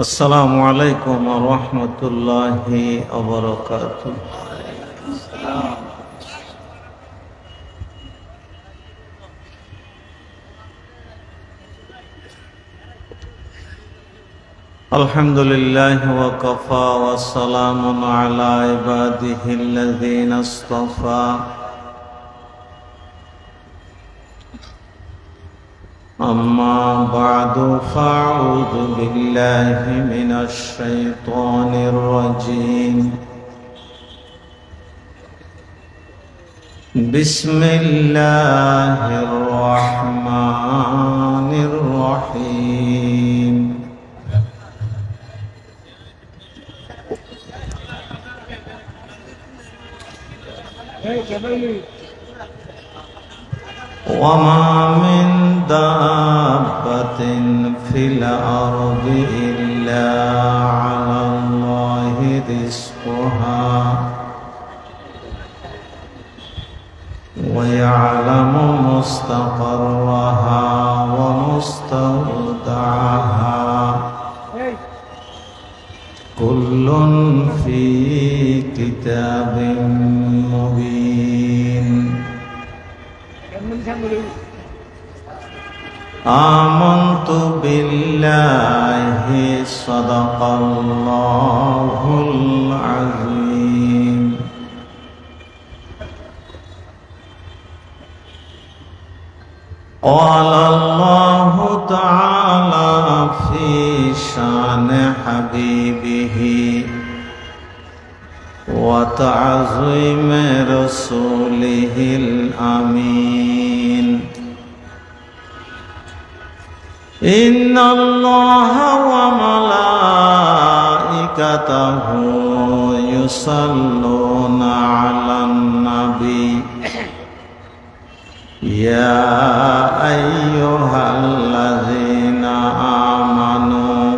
আসসালামু আলাইকুম ওয়া রাহমাতুল্লাহি ওয়া বারাকাতুহু। আলহামদুলিল্লাহি ওয়া কাফা ওয়া সালামুন আলা ইবাদিহিল্লাযীনা ইসতাফা। أما بعد فأعوذ بالله من الشيطان الرجيم. بسم الله الرحمن الرحيم. وما من دابة في الأرض إلا على الله رزقها ويعلم مستقرها ومستودعها كل في كتاب مبين. آمنت بالله صدق الله العظيم. قال الله تعالى في شان حبيبه وتعظيم رسوله الأمين. إن الله وملائكته يصلون على النبي يا أيها الذين آمنوا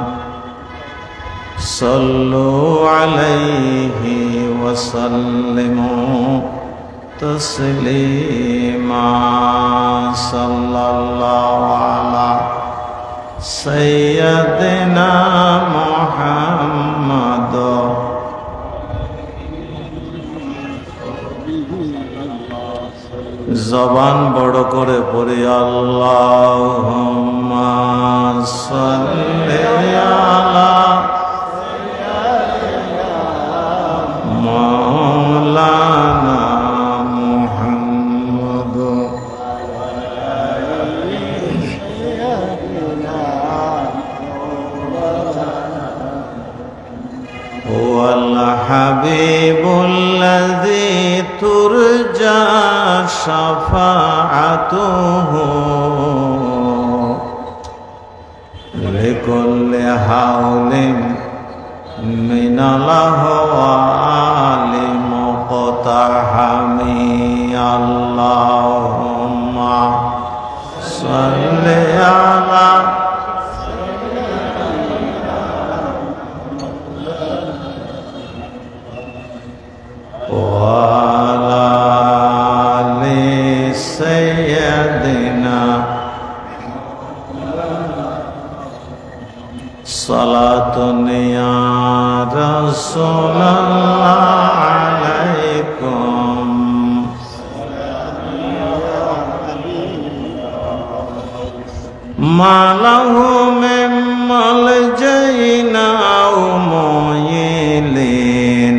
صلوا عليه وسلموا تسليما. صلى الله على سيدنا محمد. জবান বড় করে পড়ি আল্লাহুম্মা সাল্লি আলা মাওলানা মুহাম্মদ ওয়াল হাবিবুল্লাযী তুরজা শাফাআতুহু লিকুল্লি হাওলিন মিনাল আহওয়ালি মুকতাহামি. আল্লাহুম্মা সাল্লি আলা সালাতুন ইয়া রাসূলুল্লাহ আলাইকুম মা লাহু মিন মালজাইনা আও মুইলিন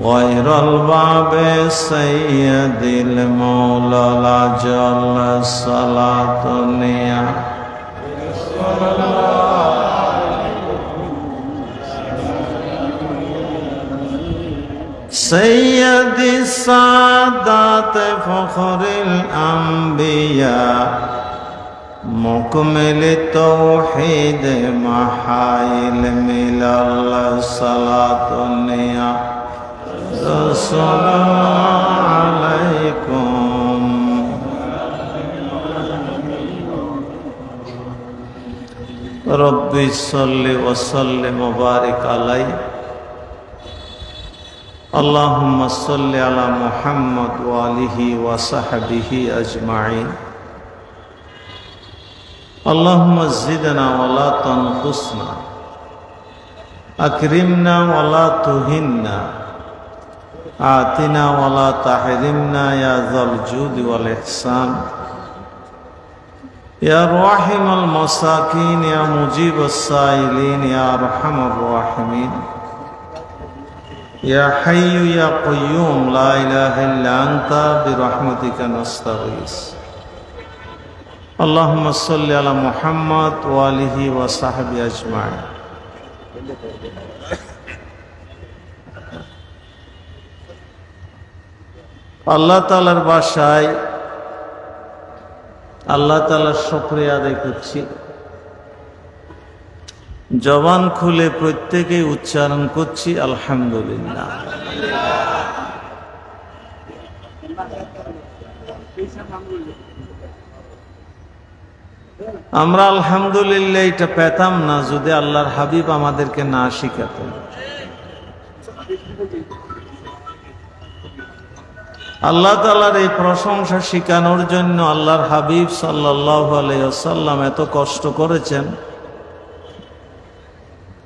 গায়রাল বাবে সাইয়্যিদিল মাওলা জাল্লা সালাতুন ইয়া সৈয়দি সাদাত ফখরুল আম্বিয়া মুকমিল তাওহীদ মাহাইল মিলাল সালাতুন ইয়া রাসূলুল্লাহ আলাইকুম. রব্বি সাল্লি ওয়া সাল্লিম ওয়া বারিক আলাইহি. اللهم صل على محمد وآله وصحبه أجمعين. اللهم زدنا ولا تنقصنا আকরিমনা ওয়ালা তুহিন্না, আতিনা ওয়ালা তাহরিমনা ইয়া যাল জুদি ওয়াল ইহসান, ইয়া রাহিমাল মাসাকিন, ইয়া মুজিবাস সাইলিন, ইয়া আরহামার রাহিমিন, ইয়া হাইয়্যু ইয়া কাইয়্যুম, লা ইলাহা ইল্লা আনতা বিরহমাতিকা নাস্তাগীস। আল্লাহুম্মা সাল্লি আলা মুহাম্মাদ ওয়া আলিহি ওয়া সাহবিহি আজমাইন। আল্লাহ তাআলার বাসায় আল্লাহ তাআলার শুকরিয়া আদায় করছি। জবান খুলে প্রত্যেকেই উচ্চারণ করছি আলহামদুলিল্লাহ। আমরা আলহামদুলিল্লাহ এটা পেতাম না যদি আল্লাহর হাবিব আমাদেরকে না শিখাতেন। আল্লাহ তাআলার এই প্রশংসা শিখানোর জন্য আল্লাহর হাবিব সাল্লাল্লাহু আলাইহি ওয়াসাল্লাম এত কষ্ট করেছেন।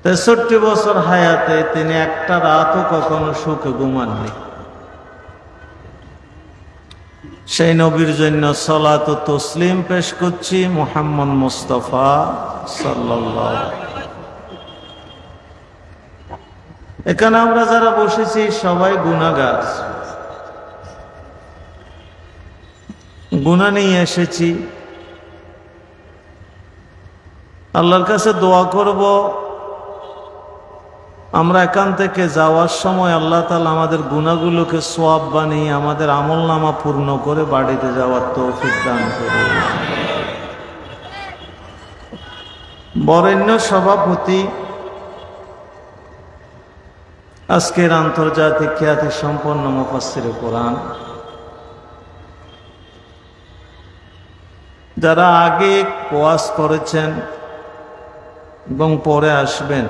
63 বছর হায়াতে তিনি একটা রাতও কখনো সুখে ঘুমাননি। সেই নবীর জন্য সালাত ও তসলিম পেশ করছি মুহাম্মদ মুস্তাফা সাল্লাল্লাহু। এখানে আমরা যারা বসেছি সবাই গুনাহগার, গুনাহ নিয়ে এসেছি। আল্লাহর কাছে দোয়া করব আমরা এখান থেকে যাওয়ার সময় আল্লাহ তাআলা আমাদের গুনাহগুলোকে সওয়াব বানিয়ে আমাদের আমলনামা পূর্ণ করে বাড়িতে যাওয়ার তৌফিক দান করুন। বরেণ্য সভাপতি, আজকের আন্তর্জাতিক খ্যাতি সম্পন্ন মুফাসসিরে কোরআন, যারা আগে ওয়াজ করেছেন এবং পরে আসবেন,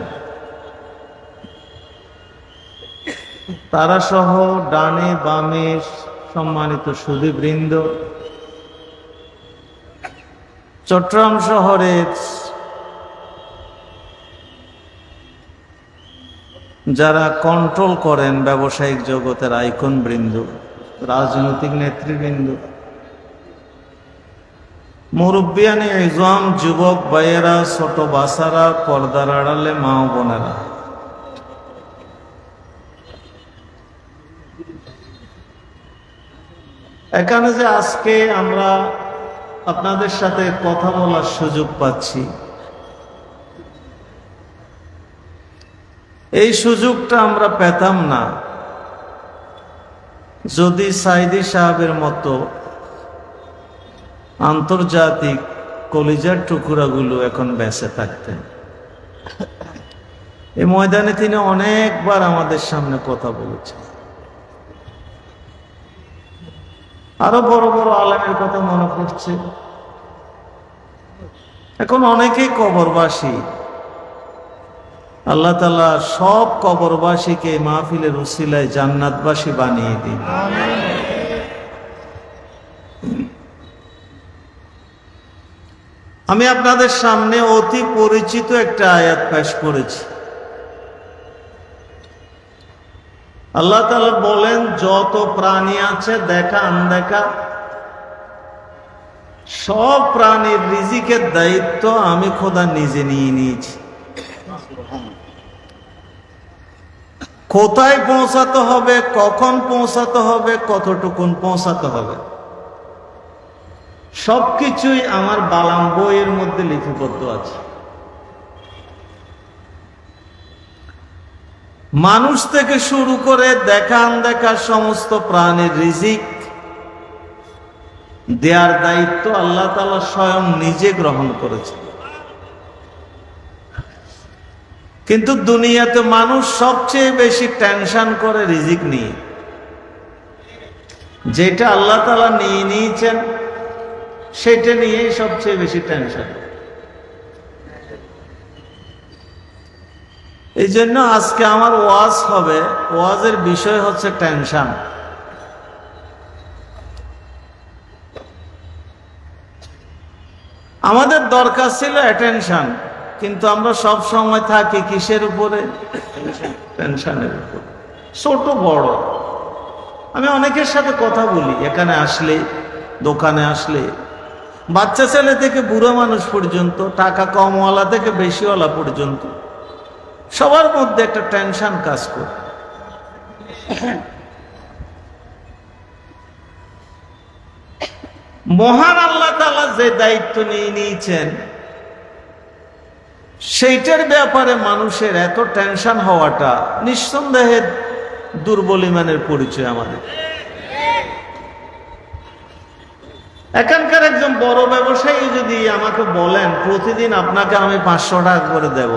তারা সহ ডানে বামে সম্মানিত সুধীবৃন্দ, চট্টগ্রাম শহরের যারা কন্ট্রোল করেন ব্যবসায়িক জগতের আইকন বৃন্দ, রাজনৈতিক নেতৃবৃন্দ, মুরব্বিয়ানে ইজম, যুবক ভাইয়েরা, ছোট বাচ্চারা, পর্দার আড়ালে মা ও বোনেরা, এখানে যে আজকে আমরা আপনাদের সাথে কথা বলার সুযোগ পাচ্ছি, এই সুযোগটা আমরা পেতাম না যদি সাইদি সাহেবের মতো আন্তর্জাতিক কলিজার টুকরাগুলো এখন বেঁচে থাকতেন। এই ময়দানে তিনি অনেকবার আমাদের সামনে কথা বলেছেন। আরো বড় বড় আলেমের কথা মনে পড়ছে। এখন অনেকেই কবরবাসী। আল্লাহ তাআলা সব কবরবাসীকে মাহফিলের উসিলায় জান্নাতবাসী বানিয়ে দিন। আমি আপনাদের সামনে অতি পরিচিত একটা আয়াত পেশ করেছি। আল্লাহ তাআলা বলেন, যত প্রাণী আছে দেখা আনদেখা, সব প্রাণীর রিজিকের দায়িত্ব আমি খোদা নিজে নিয়ে নিয়েছি। কোথায় পৌঁছাতে হবে, কখন পৌঁছাতে হবে, কতটুকুন পৌঁছাতে হবে, সবকিছুই আমার বালাম বইয়ের মধ্যে লিপিবদ্ধ আছে। মানুষ থেকে শুরু করে দেখা আনদেখা সমস্ত প্রাণীর রিজিক দেওয়ার দায়িত্ব আল্লাহ তাআলা স্বয়ং নিজে গ্রহণ করেছে। কিন্তু দুনিয়াতে মানুষ সবচেয়ে বেশি টেনশন করে রিজিক নিয়ে। যেটা আল্লাহ তাআলা নিয়ে নিয়েছেন সেটা নিয়েই সবচেয়ে বেশি টেনশন। এই জন্য আজকে আমার ওয়াজ হবে, ওয়াজের বিষয় হচ্ছে টেনশন। আমাদের দরকার ছিল অ্যাটেনশন, কিন্তু আমরা সব সময় থাকি কিসের উপরে? টেনশনের উপরে, ছোট বড়। আমি অনেকের সাথে কথা বলি, এখানে আসলে, দোকানে আসলে, বাচ্চা ছেলে থেকে বুড়ো মানুষ পর্যন্ত, টাকা কমওয়ালা থেকে বেশিওয়ালা পর্যন্ত, সবার মধ্যে একটা টেনশন কাজ করে। মহান আল্লাহ তাআলা যে দায়িত্ব নিয়ে নিয়েছেন, সেইটার ব্যাপারে মানুষের এত টেনশন হওয়াটা নিঃসন্দেহে দুর্বল ইমানের পরিচয় আমাদের। এখানকার একজন বড় ব্যবসায়ী যদি আমাকে বলেন প্রতিদিন আপনাকে আমি 500 টাকা করে দেব,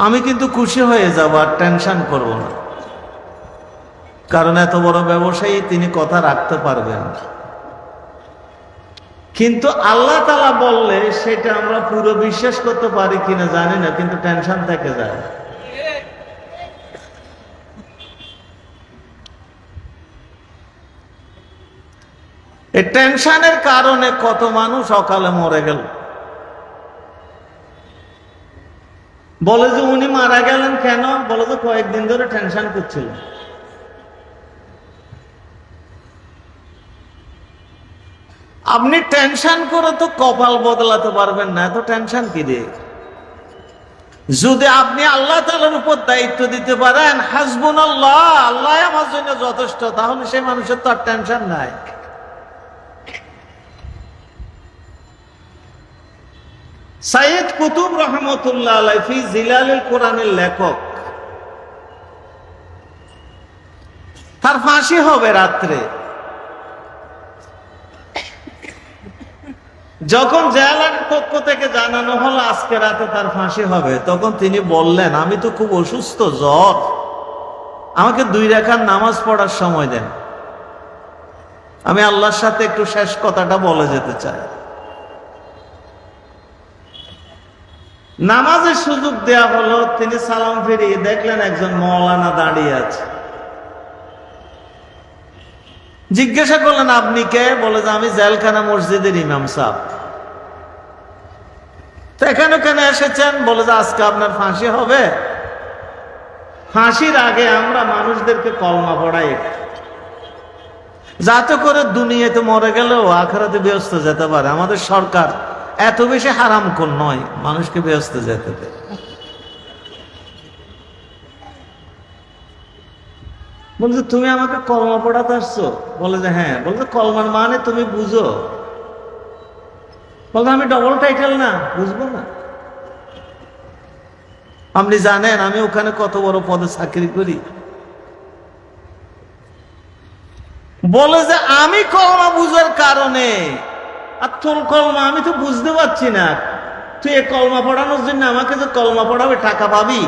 আমি কিন্তু খুশি হয়ে যাব, আর টেনশন করব না। কারণ এত বড় ব্যবসায়ী, তিনি কথা রাখতে পারবেন। কিন্তু আল্লাহ তাআলা বললে সেটা আমরা পুরো বিশ্বাস করতে পারি কিনা জানি না, কিন্তু টেনশন থেকে যায়। এই টেনশনের কারণে কত মানুষ অকালে মরে গেল। বলে যে উনি মারা গেলেন কেন? বলে যে কয়েকদিন ধরে টেনশন করছিল। আপনি টেনশন করে তো কপাল বদলাতে পারবেন না, এত টেনশন কি দিয়ে? যদি আপনি আল্লাহ তাআলার উপর দায়িত্ব দিতে পারেন, হাসবুনাল্লাহ, আল্লাহ আমার জন্য যথেষ্ট, তাহলে সেই মানুষের তো আর টেনশন নাই। সাইয়্যিদ কুতুব রহমাতুল্লাহ আলাইহি ফি জিলালিল কোরআনের লেখক, তার ফাঁসি হবে রাত্রে। যখন জেলার পক্ষ থেকে জানানো হলো আজকে রাতে তার ফাঁসি হবে, তখন তিনি বললেন, আমি তো খুব অসুস্থ, জ্বর, আমাকে 2 রাকাত নামাজ পড়ার সময় দেন, আমি আল্লাহর সাথে একটু শেষ কথাটা বলে যেতে চাই। নামাজের সুযোগ দেয়া হলো, তিনি সালাম ফিরিয়ে দেখলেন একজন মাওলানা দাঁড়িয়ে আছে। জিজ্ঞাসা করলেন, আপনি কে? বলে যে আমি জেলখানা মসজিদের ইমাম সাহেব। তো এখানে কেন এসেছেন? বলে যে আজকে আপনার ফাঁসি হবে, ফাঁসির আগে আমরা মানুষদেরকে কলমা পড়াই, যাতে করে দুনিয়াতে মরে গেলেও আখিরাতে ব্যস্ত যেতে পারে। আমাদের সরকার এত বেশি হারামখোর নয়, মানুষকে ব্যস্ত যেতে দেয়। বলছে তুমি আমাকে কলমা পড়াতে আসছো? বলে যে হ্যাঁ। বলছে কলমার মানে তুমি বুঝো? বলছে আমি ডবল টাইটেল না, বুঝবো না? আপনি জানেন আমি ওখানে কত বড় পদে চাকরি করি? বলে যে আমি কলমা বুঝার কারণে, আর তোর কলমা আমি তো বুঝতে পারছি না, তুই এ কলমা পড়ানোর জন্য আমাকে যে কলমা পড়াবে টাকা পাবি?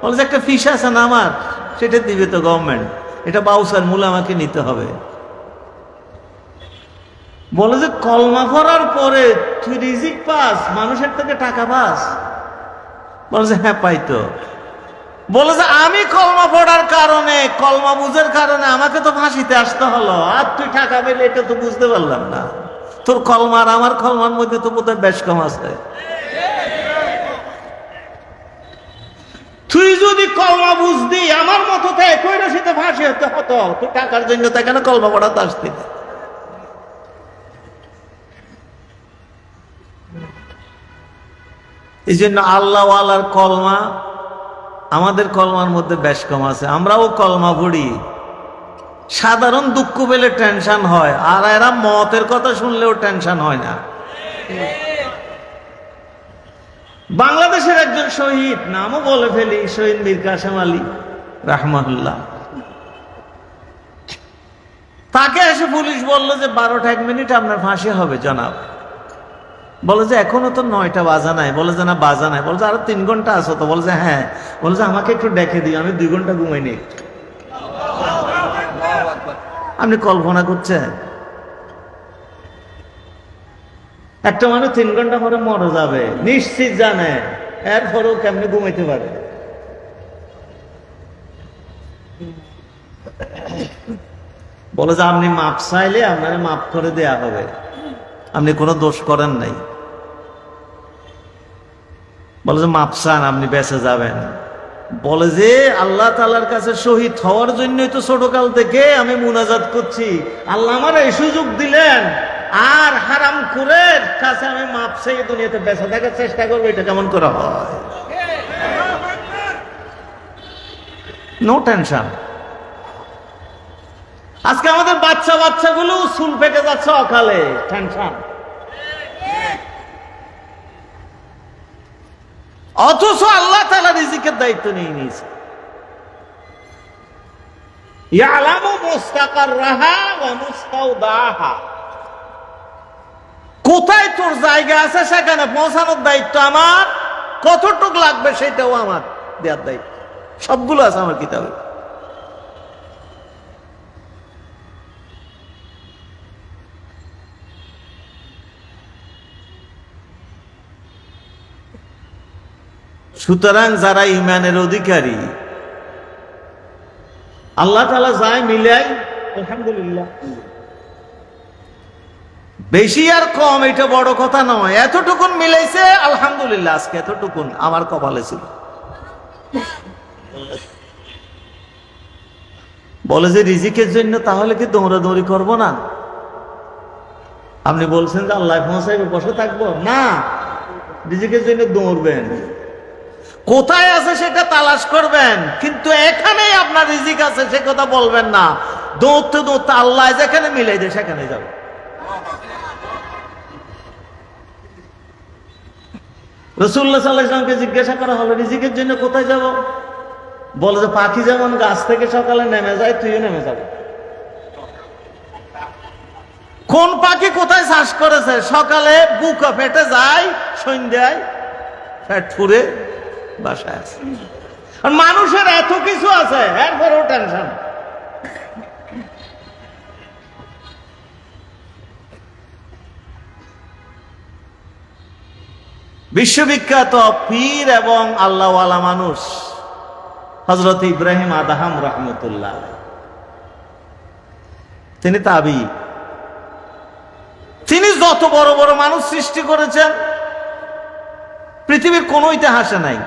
বলে যে একটা ফিস আছে না আমার, সেটা দিবে তো গভর্নমেন্ট, এটা বাউসার মূল আমাকে নিতে হবে। বলে যে কলমা পড়ার পরে তুই রিজিক পাস, মানুষের থেকে টাকা পাস? বলে যে হ্যাঁ পাই তো। বলে যে আমি কলমা পড়ার কারণে, কলমা বুঝার কারণে আমাকে তো ফাঁসিতে আসতে হলো, আর তুই টাকা পেলে এটা তো বুঝতে পারলাম না। তোর কলমা আর আমার কলমার মধ্যে তো বোধহয় বেশ কম আছে। তুই যদি কলমা বুঝতি আমার মতো একই রশিতে ফাঁসি হতে হতো, তুই টাকার জন্য তো এখানে কলমা পড়াতে আসতি না। এই জন্য আল্লাহওয়ালার কলমা আমাদের কলমার মধ্যে বেশ কম আছে। আমরাও কলমা পড়ি, সাধারণ দুঃখ পেলে টেনশন হয়, আর এরা মতের কথা শুনলেও টেনশন হয় না। বাংলাদেশের একজন শহীদ, নামও বলে ফেলি, শহীদ মীর কাসেম আলী রাহমাতুল্লাহ, তাকে এসে পুলিশ বললো যে 12টা 1 মিনিট আপনার ফাঁসি হবে জনাব। বলে যে এখনো তো 9টা বাজা নাই। বলে যে না বাজা নাই। বলে যে আরো 3 ঘন্টা আছো তো? বলে যে হ্যাঁ। বলে যে আমাকে একটু ডেকে দিও, আমি 2 ঘন্টা ঘুমাইনি। আপনি কল্পনা করছেন একটা মানুষ 3 ঘন্টা পরে মরে যাবে, নিশ্চিত জানে, এরপরেও কেমনি ঘুমাইতে পারে? বলে যে আপনি মাপ চাইলে আপনার মাপ করে দেয়া হবে, আপনি কোনো দোষ করেন নাই। বলে যে মাপসান, আপনি বেঁচে যাবেন। বলে যে আল্লাহ তাআলার কাছে শহীদ হওয়ার জন্যই তো ছোটকাল থেকে আমি মুনাজাত করছি, আল্লাহ আমার এই সুযোগ দিলেন, আর হারাম করে কাছে আমি মাপ চেয়ে দুনিয়াতে বেঁচে থাকার চেষ্টা করবো, এটা কেমন করে হয়? No tension. আজকে আমাদের বাচ্চাগুলো চুল পেকে যাচ্ছে অকালে, টেনশন। অথচ আল্লাহ তাআলা রিজিকের দায়িত্ব নিয়ে নিয়েছে। ইয়ালামু মুস্তাকাররাহা ওয়া মুস্তাওদাহা, কোথায় তোর জায়গা আছে সেখানে পৌঁছানোর দায়িত্ব আমার, কতটুক লাগবে সেটাও আমার দেওয়ার দায়িত্ব, সবগুলো আছে আমার কিতাবে। সুতরাং যারা ইমানের অধিকারী, আল্লাহ তাআলা যায় মিলাই, আলহামদুলিল্লাহ। বেশি আর কম এটা বড় কথা নয়, এতটুকুন মিলাইছে আলহামদুলিল্লাহ, আজকে এতটুকুন আমার কপালে ছিল। বলে যে রিজিকের জন্য তাহলে কি দৌড়াদৌড়ি করব না? আপনি বলছেন যে আল্লাহ পৌঁছাইবে, বসে থাকবো না, রিজিকের জন্য দৌড়বেন, কোথায় আছে সেটা তালাশ করবেন, কিন্তু এখানেই আপনার রিজিক আছে সে কথা বলবেন না। দৌড়তে দৌড়তে আল্লাহ যেখানে মিলাই দেয় সেখানে যাবে। রাসূলুল্লাহ সাল্লাল্লাহু আলাইহি ওয়াসাল্লামকে জিজ্ঞাসা করা হলো রিজিকের জন্য কোথায় যাব? বলে যে পাখি যেমন গাছ থেকে সকালে নেমে যায়, তুইও নেমে যাবে। কোন পাখি কোথায় চাষ করেছে? সকালে বুকা ফেটে যায়, সন্ধ্যায় ফ্যাট ফুরে বাসায় আছে। আর মানুষের এত কিছু আছে, এরপরেও টেনশন। বিশ্ববিখ্যাত পীর এবং আল্লাহওয়ালা মানুষ হযরত ইব্রাহিম আদহাম রাহমাতুল্লাহ, তিনি তাবি। তিনি যত বড় বড় মানুষ সৃষ্টি করেছেন পৃথিবীর কোন ইতিহাসে নাই।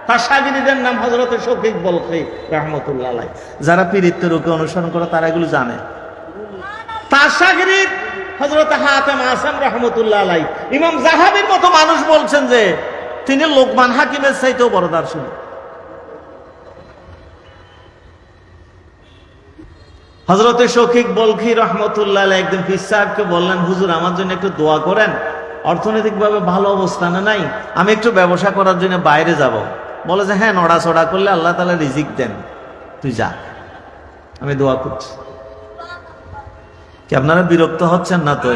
তার শাগিরদের নাম হযরত শফিক বলখি রাহমাতুল্লাহ আলাইহি। যারা পীরিত্বের ওকে অনুসরণ করে তারা এগুলো জানে। তার শাগির হযরত হাতেম আসাম রাহমাতুল্লাহ আলাইহি। ইমাম যাহাবীর মতো মানুষ বলছেন যে তিনি লোকমান হাকিমের চাইতেও বড় দার্শনিক। হযরত শফিক বলখি রাহমাতুল্লাহ আলাইহি একদিন পীর সাহেবকে বললেন, হুজুর আমার জন্য একটু দোয়া করেন, অর্থনৈতিকভাবে ভালো অবস্থানে নাই, আমি একটু ব্যবসা করার জন্য বাইরে যাব। বলে যে হ্যাঁ, নড়াচড়া করলে আল্লাহ তাআলা রিজিক দেন, তুই যা, আমি দোয়া করছি। কি আপনারা বিরক্ত হচ্ছেন না তো?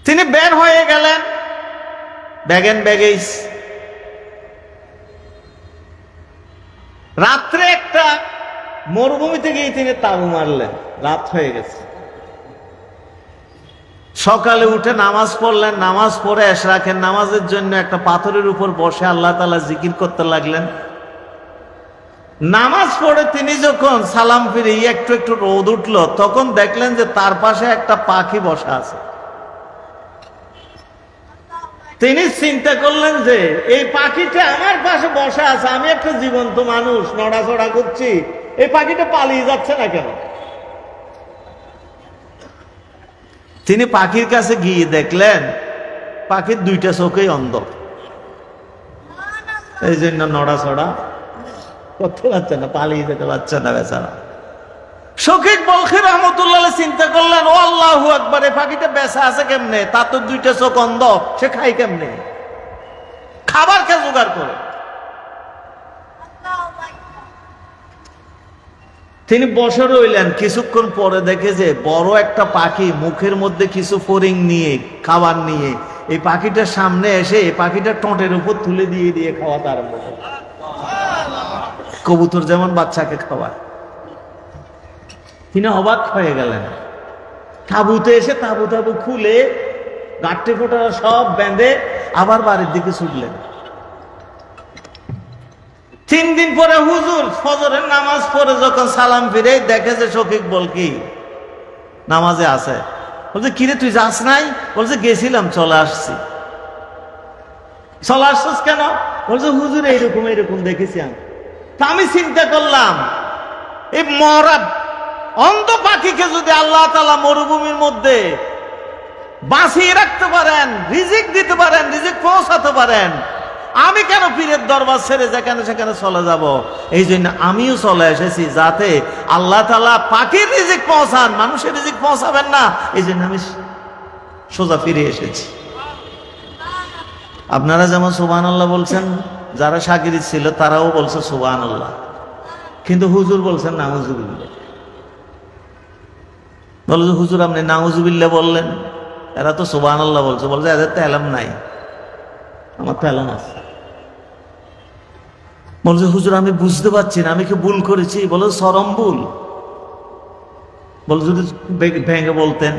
তিনি বের হয়ে গেলেন ব্যাগেন ব্যাগেজ। রাত্রে একটা মরুভূমিতে গিয়ে তিনি তাবু মারলেন, রাত হয়ে গেছে। সকালে উঠে নামাজ পড়লেন, নামাজ পড়ে এশরাকের নামাজের জন্য একটা পাথরের উপর বসে আল্লাহ তাআলা জিকির করতে লাগলেন। নামাজ পড়ে তিনি যখন সালাম ফিরে একটু একটু রোদ উঠলো, তখন দেখলেন যে তার পাশে একটা পাখি বসা আছে। তিনি চিন্তা করলেন যে এই পাখিটা আমার পাশে বসা আছে, আমি একটা জীবন্ত মানুষ, নড়াচড়া করছি, এই পাখিটা পালিয়ে যাচ্ছে না কেন? তিনি পাখির কাছে গিয়ে দেখলেন পাখির দুইটা চোখেই অন্ধ, এই জন্য নড়াচড়া করতে পারছে না, পালিয়ে যেতে পারছে না বেচারা। শফিক বলখি রাহমাতুল্লাহ আলাইহি চিন্তা করলেন, ও আল্লাহু আকবার, এই পাখিটা বেঁচে আছে কেমনে? তার তো দুইটা চোখ অন্ধ, সে খায় কেমনে? খাবার কে জোগাড় করে? তিনি বসে রইলেন। কিছুক্ষণ পরে দেখে যে বড় একটা পাখি মুখের মধ্যে কিছু ফড়িং নিয়ে, খাবার নিয়ে এই পাখিটার সামনে এসে এই পাখিটা ঠোঁটের উপর তুলে দিয়ে দিয়ে খাওয়াতে আরম্ভ করে। কবুতর যেমন বাচ্চাকে খাওয়ায়। তিনি অবাক হয়ে গেলেন। তাঁবুতে এসে তাঁবু খুলে গাঁটটি ফোটা সব বেঁধে আবার বাড়ির দিকে ছুটলেন। 3 দিন পরে হুজুর ফজরের নামাজ পড়ে যখন সালাম ফিরে দেখে যে শফিক বলখি নামাজে আছে। বলছে কিরে তুই যাস নাই? বলছে গেছিলাম, চলে আসছি। চলে আসছিস কেন? বলছে হুজুর এইরকম এইরকম দেখেছি আমি। তা আমি চিন্তা করলাম, এই মরা অন্ধ পাখিকে যদি আল্লাহ তাআলা মরুভূমির মধ্যে বাঁচিয়ে রাখতে পারেন, রিজিক দিতে পারেন, রিজিক পৌঁছাতে পারেন, আমি কেন পীরের দরবার ছেড়ে যেখানে সেখানে চলে যাব? এই জন্য আমিও চলে এসেছি, যাতে আল্লাহ তাআলা পাখির রিজিক পৌঁছান, মানুষের রিজিক পৌঁছাবেন না। এই জন্য আমি সোজা ফিরে এসেছি। আপনারা যেমন সুবহানাল্লাহ বলছেন, যারা শাগিরি ছিল তারাও বলছে সুবহানাল্লাহ, কিন্তু হুজুর বলছেন নাউজুবিল্লাহ। বলে যে হুজুর আপনি নাউজুবিল্লাহ বললেন, এরা তো সুবহানাল্লাহ বলছে। বলছে এদের তো এলাম নাই, আমার তো এলাম আছে। বলছে হুজুর আমি বুঝতে পারছি না, আমি কি ভুল করেছি? বলে চরম ভুল। বলে যদি ভেঙে বলতেন।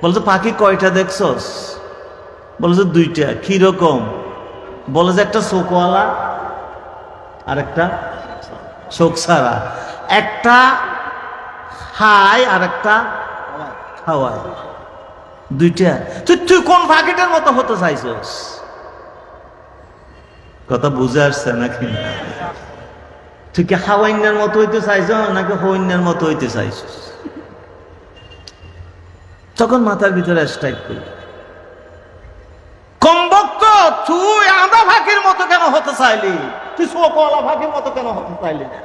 বলছে পাখি কয়টা দেখছস? বলছে দুইটা। কিরকম? বলে যে একটা চোখওয়ালা আর একটা চোখ ছাড়া, একটা খায় আর একটা খাওয়ায়, দুইটা। তুই কোন পাখিটার মতো হতে চাইছস? কথা বুঝে আসছে নাকি? তুই কি হাওয়াইনার মতো হইতে চাইছ নাকি হইনার মতো হইতে চাইছস? তখন মাথার ভিতরে স্ট্রাইক করল, কমবক্ত তুই আধা ফাঁকির মতো কেন হতে চাইলি? তুই চোখওয়ালা ফাঁকির মতো কেন হতে চাইলি না?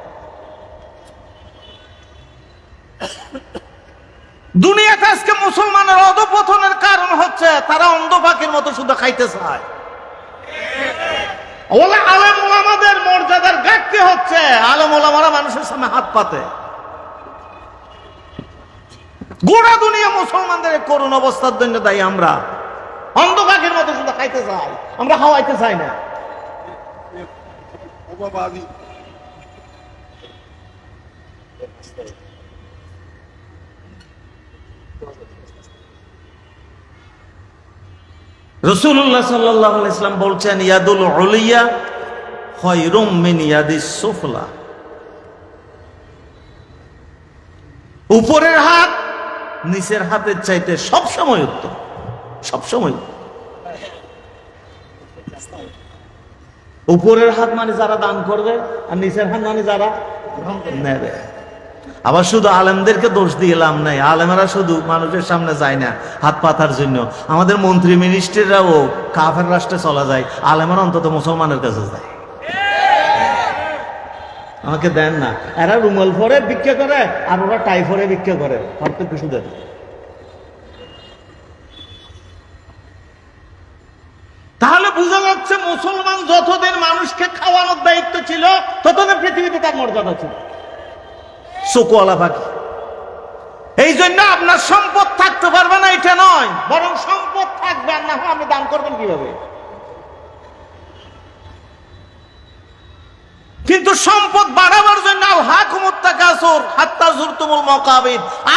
দুনিয়াতে আজকে মুসলমানের অধঃপতনের কারণ হচ্ছে তারা অন্ধ পাখির মতো শুধু খাইতে চায়। আলেম ওলামাদের মর্যাদার ঘাটতি হচ্ছে, আলেম ওলামারা মানুষের সামনে হাত পাতে। গোটা দুনিয়া মুসলমানদের করুণ অবস্থার জন্য দায়ী আমরা। অন্ধ পাখির মতো শুধু খাইতে চাই, আমরা খাওয়াইতে চাই না। রাসূলুল্লাহ সাল্লাল্লাহু আলাইহি ওয়াসাল্লাম বলছেন ইয়াদুল উলিয়া খায়রুম মিন ইয়াদিস সুফলা। উপরের হাত নিচের হাতের চাইতে সবসময় উত্তম, সবসময়। উপরের হাত মানে যারা দান করবে, আর নিচের হাত মানে যারা নেবে। আবার শুধু আলেমদেরকে দোষ দিয়ে লাভ নাই, আলেমেরা শুধু মানুষের সামনে যায় না হাত পাতার জন্য। আমাদের মন্ত্রী মিনিস্টাররাও কাফের রাষ্ট্রে চলা যায়, আলেমেরা অন্তত মুসলমানের কাছে যায়। আমাকে দেন না, এরা রুমাল পরে ভিক্ষা করে আর ওরা টাই পরে ভিক্ষা করে, পার্থক্য শুধু। তাহলে বোঝা যাচ্ছে মুসলমান যতদিন মানুষকে খাওয়ানোর দায়িত্ব ছিল ততদিন পৃথিবীতে তার মর্যাদা ছিল। চোখওয়ালা পাখি। এই জন্য আপনার সম্পদ থাকতে পারবে না এটা নয়, বরং সম্পদ থাকবে আর না হয় আপনি দান করবেন কিভাবে? কিন্তু সম্পদ বাড়াবার জন্য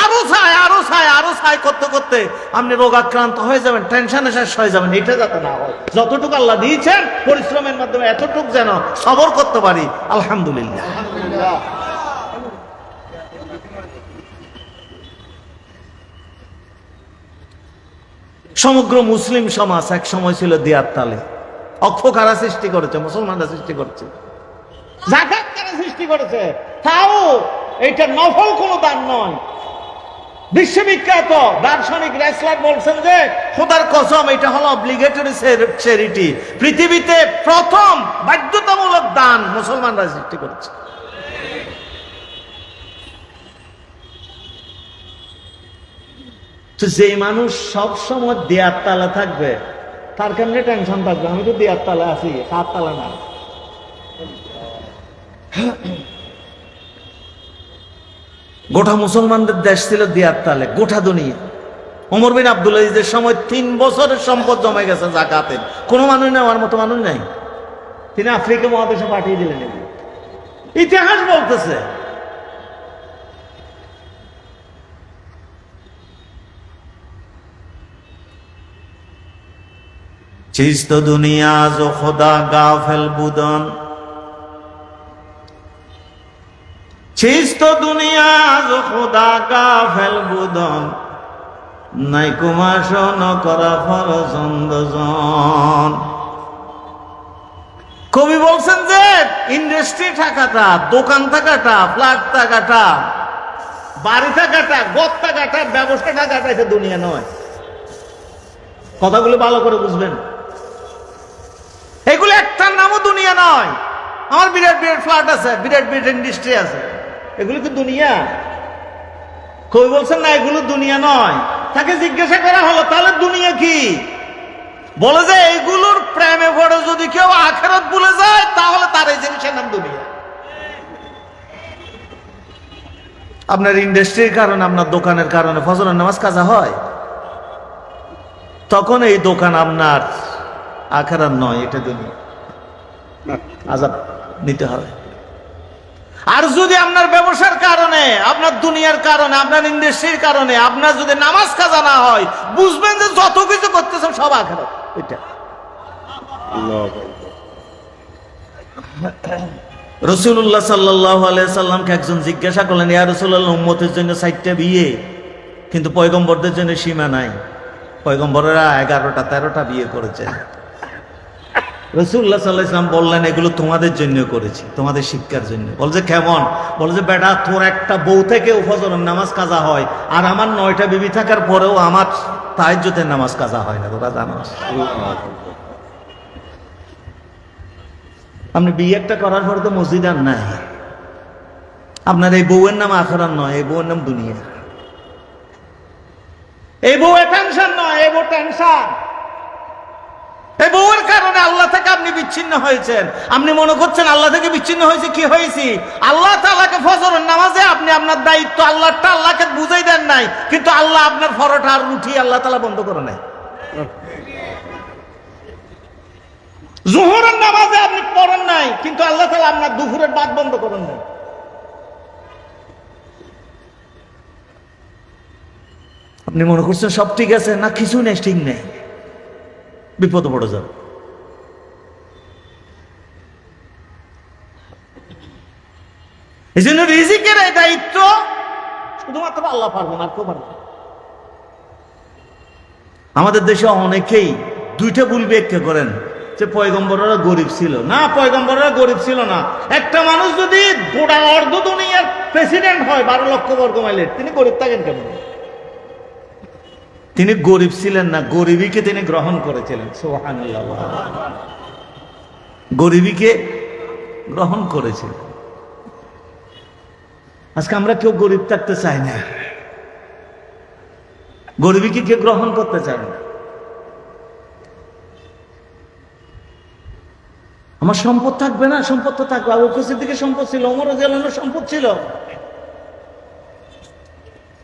আরো চাই আরো চাই আরো চাই করতে করতে আপনি রোগাক্রান্ত হয়ে যাবেন, টেনশনে শেষ হয়ে যাবেন। এটা যাতে না হয়, যতটুকু আল্লাহ দিয়েছেন পরিশ্রমের মাধ্যমে এতটুকু যেন সবর করতে পারি। আলহামদুলিল্লাহ। সমগ্র মুসলিম সমাজ এক সময় ছিল দিয়ার তালে। অক্ষ কারা সৃষ্টি করেছে? মুসলমানরা সৃষ্টি করেছে। যাকাত কারা সৃষ্টি করেছে? তাও এটা নফল কোনো দান নয়। বিশ্ববিখ্যাত দার্শনিক রেসলার বলছেন যে খোদার কসম এটা হলো অব্লিগেটরি চ্যারিটি। পৃথিবীতে প্রথম বাধ্যতামূলক দান মুসলমানরা সৃষ্টি করেছে। তো যেই মানুষ সবসময় দেয়ার তালা থাকবে তার কেমনে টেনশন থাকবে? আমি তো দেয়ার তালা আছি, কার তালা না। গোটা মুসলমানদের দেশ ছিল দেয়ার তালে, গোটা দুনিয়া। ওমর বিন আব্দুল আজিজের সময় 3 বছরের সম্পদ জমে গেছে যাকাতের। কোনো মানুষ নেওয়ার মতো মানুষ নাই। তিনি আফ্রিকা মহাদেশে পাঠিয়ে দিলেন। ইতিহাস বলতেছে। चीज तो दुनिया जो खुदा गाफिल बुदन, चीज तो दुनिया जो खुदा गाफिल बुदन, নাই কুমাশন করা ফরজ অন্ধজন। কবি বলছেন যে ইন্ডাস্ট্রি থাকাটা, দোকান থাকাটা, ফ্ল্যাট থাকাটা, বাড়ি থাকাটা, গদ থাকাটা, ব্যবসা থাকাটা এটা দুনিয়া নয়। কথাগুলো ভালো করে বুঝবেন, এগুলো একটার নামও দুনিয়া নয়। আমার বিরাট বিরাট ফ্ল্যাট আছে, বিরাট বিরাট ইন্ডাস্ট্রি আছে, এগুলো কি দুনিয়া? কবি বলছেন না এগুলো দুনিয়া নয়। তাকে জিজ্ঞাসা করা হলো তাহলে দুনিয়া কি? বলে যে এইগুলোর প্রেমে পড়ে যদি কেউ আখিরাত ভুলে যায় তাহলে তার এই জিনিসের নাম দুনিয়া। আপনার ইন্ডাস্ট্রির কারণে, আপনার দোকানের কারণে ফজরের নামাজ কাজা হয়, তখন এই দোকান আপনার আখিরাত নয়, এটা দুনিয়া, আযাব নিতে হবে। আর যদি আপনার ব্যবসার কারণে, আপনার দুনিয়ার কারণে, আপনার ইন্ডাস্ট্রির কারণে আপনার যদি নামাজ কাজা না হয়, বুঝবেন যে যত কিছু করতেছেন সব আখিরাত। এটা রাসূলুল্লাহ সাল্লাল্লাহু আলাইহি সাল্লামকে একজন জিজ্ঞাসা করলেন, ইয়া রাসূলুল্লাহ, উম্মতের জন্য 4টা বিয়ে, কিন্তু পয়গম্বরদের জন্য সীমা নাই, পয়গম্বরেরা 11টা 13টা বিয়ে করেছে। রাসূলুল্লাহ সাল্লাল্লাহু আলাইহি সাল্লাম বললেন, এগুলো তোমাদের জন্য করেছি, তোমাদের শিক্ষার জন্য। বলছে কেমন? বলছে বেটা, তোর একটা বউ থেকে ফজরের নামাজ কাজা হয়, আর আমার 9টা বিবি থাকার পরেও আমার তাহাজ্জুদের নামাজ কাজা হয় না, তোরা জানো। আপনি বিয়ে একটা করার পরে তো মসজিদ আর নাই, আপনার এই বউয়ের নাম আখিরাত নয়, এই বউয়ের নাম দুনিয়া। এই বউ টেনশন নয়, এই বউ টেনশন। এই বউয়ের কারণে আল্লাহ থেকে আপনি বিচ্ছিন্ন হয়েছেন। আপনি মনে করছেন আল্লাহ থেকে বিচ্ছিন্ন হয়েছে, কি হয়েছি? আল্লাহ তাআলাকে ফজরের নামাজে আপনি আপনার দায়িত্ব আল্লাহটা আল্লাহকে বুঝাই দেন নাই, কিন্তু আল্লাহ আপনার পরোটা আর রুটি আল্লাহ তাআলা বন্ধ করে নাই। জোহরের নামাজে আপনি পড়েন নাই, কিন্তু আল্লাহ তাআলা আপনার দুপুরের ভাত বন্ধ করেন নাই। আপনি মনে করছেন সব ঠিক আছে, না কিছু নেই, ঠিক নেই, বিপদে পড়ে যাবে। এই জন্য রিজিকের এই দায়িত্ব শুধুমাত্র আল্লাহ পারবেন, আর কেউ পারবে না। আমাদের দেশে অনেকেই 2টা ভুল ব্যাখ্যা করেন যে পয়গম্বররা গরিব ছিল। না, পয়গম্বররা গরিব ছিল না। একটা মানুষ যদি গোটা অর্ধ দুনিয়ার প্রেসিডেন্ট হয় 12 লক্ষ বর্গ মাইলের, তিনি গরিব থাকেন কেন? তিনি গরিব ছিলেন না, গরিবীকে তিনি গ্রহণ করেছিলেন। সুবহানাল্লাহ, গরিবীকে গ্রহণ করেছিলেন। আজকে আমরা কেউ গরিব থাকতে চাই না, গরিবীকে কেউ গ্রহণ করতে চায় না। আমার সম্পদ থাকবে না, সম্পদ তো থাকবে। আবু বকর সিদ্দিকের সম্পদ ছিল, ওমর রাদিয়াল্লাহু আনহুর সম্পদ ছিল,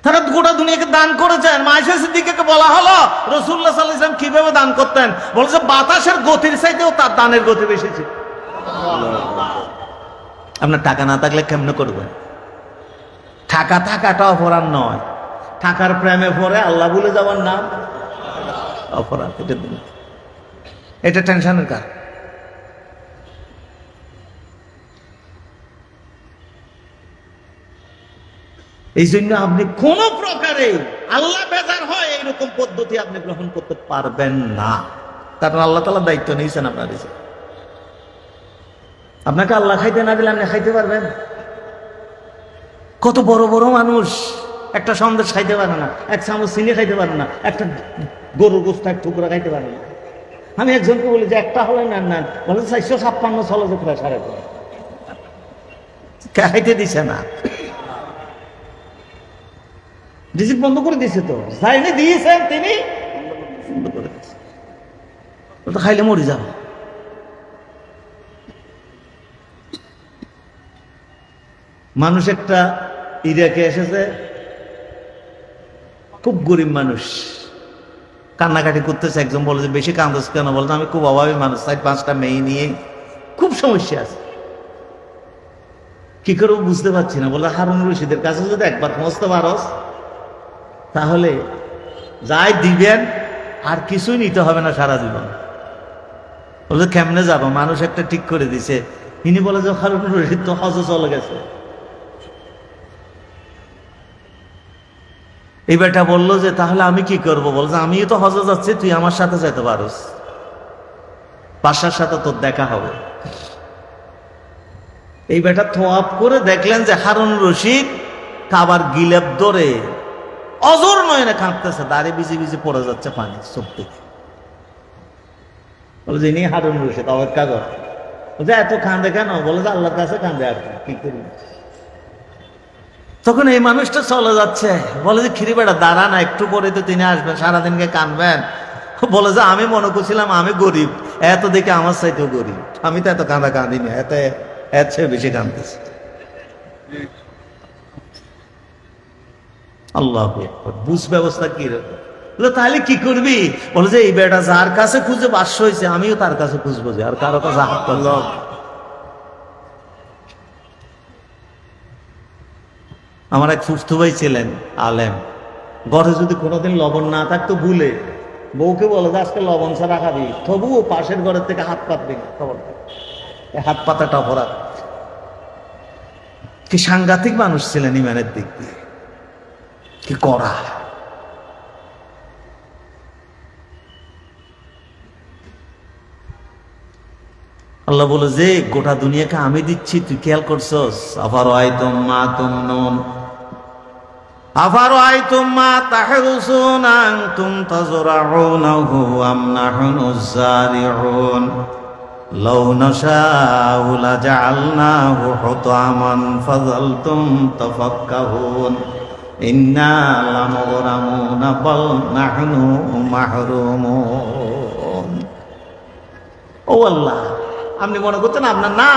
তারা গোটা দুনিয়াকে দান করেছেন। আয়েশা সিদ্দিকাকে বলা হলো রাসূলুল্লাহ সাল্লাল্লাহু আলাইহি ওয়াসাল্লাম কিভাবে দান করতেন, বলছে বাতাসের গতির চাইতেও তার দানের গতি বেশি ছিল। আপনার টাকা না থাকলে কেমনে করবেন? টাকা থাকাটা অপরাধ নয়, টাকার প্রেমে পড়ে আল্লাহ ভুলে যাওয়ার নাম অপরাধ। এটা টেনশনের কারণ। এই জন্য আপনি কোন প্রকারে আল্লাহ বেজার হয় এইরকম পদ্ধতি আপনি গ্রহণ করতে পারবেন না, কারণ আল্লাহ তাআলা দায়িত্ব নিয়েছেন আপনার। আপনাকে আল্লাহ খাইতে না দিলে আপনি খাইতে পারবেন? কত বড় বড় মানুষ একটা সন্দেশ খাইতে পারে না, এক চামচ চিনি খাইতে পারে না, একটা গরুর গোস্ত এক টুকরা খাইতে পারে না। আমি একজনকে বলি যে একটা হলে নেন নেন, বলে 456 চলে যে প্রায় 3.5 খাইতে দিছে না, রিজিক বন্ধ করে দিয়েছে। তো যাইনি দিয়েছেন তিনি বন্ধ করে দিয়েছে, তো খাইলে মরে যাব। মানুষ একটা ইরাকে এসেছে, খুব গরিব মানুষ, কান্নাকাটি করতেছে। একজন বলে যে বেশি কান্দছ কেন? বলছে আমি খুব অভাবী মানুষ, 4-5টা মেয়ে নিয়ে খুব সমস্যা আছে, কি করে বুঝতে পারছি না। বলে হারুন রশিদের কাছে যদি একবার পৌঁছতে পারস তাহলে যাই দিবেন আর কিছুই নিতে হবে না সারা জীবন। বলছে কেমনে যাব? মানুষ একটা ঠিক করে দিছে। তিনি বলে যে হারুন রশিদ তো হজে চলে গেছে, এই বেটা বললো যে তাহলে আমি কি করব? বলছে আমিও তো হজে যাচ্ছি, তুই আমার সাথে যেতে পারস, বাদশার সাথে তোর দেখা হবে। এই বেটা থোয়াপ করে দেখলেন যে হারুন রশিদ কাবার গিলেপ ধরে অজর নয়নে কাঁদতেছে, দাঁড়িয়ে ভিজে ভিজে পড়ে যাচ্ছে পানি চোখ থেকে। বলে যে ইনি হারুন রশিদ, অপেক্ষা কর। বলছে এত কাঁদে কেন? বলে যে আল্লাহর কাছে কাঁদে, আর কি করি। তখন এই মানুষটা চলে যাচ্ছে, বলে যে খিরি বেটা দাঁড়া না, একটু পরে তো তিনি আসবেন, সারাদিনকে কাঁদবেন। বলে যে আমি মনে করছিলাম আমি গরিব, এত দেখে আমার চাইতেও গরিব, আমি তো এত কাঁদা কাঁদিনি, এত চেয়ে বেশি কাঁদতেছি। আল্লাহ বুঝ ব্যবস্থা কি রকম? তাহলে কি করবি? বলে যে এই বেটা যার কাছে খুঁজে বাস্য হয়েছে, আমিও তার কাছে খুঁজবো, যে আর কারো কাছে হাত করল। আমার এক ফুফতু ভাই ছিলেন আলেম, ঘরে যদি কোনোদিন লবণ না থাকতো ভুলে বউকে বলে যে আজকে লবণ ছাড়া খাবি, তবুও পাশের ঘরের থেকে হাত পাতবি না, খবর হাত পাতাটা অপরাধ। কি সাংঘাতিক মানুষ ছিলেন ইমানের দিক দিয়ে, কি করা। আল্লাহ বলে যে গোটা দুনিয়াকে আমি দিচ্ছি, তুই খেয়াল করছস? আফারাআইতুম মা তুমনুন আফারাআইতুম মা তাহরুসুন আনতুম তাজরাউনাহু আম নাহনুজ যারিউন লাউ নাশাউ লাজআলনাহু হুতামান ফাযালতুম তাফাক্কাহুন ইন্না লামুগরামুনা বাল নাহনু মাহরুমুন। ও আল্লাহ, আপনি মনে করতেন আপনার না?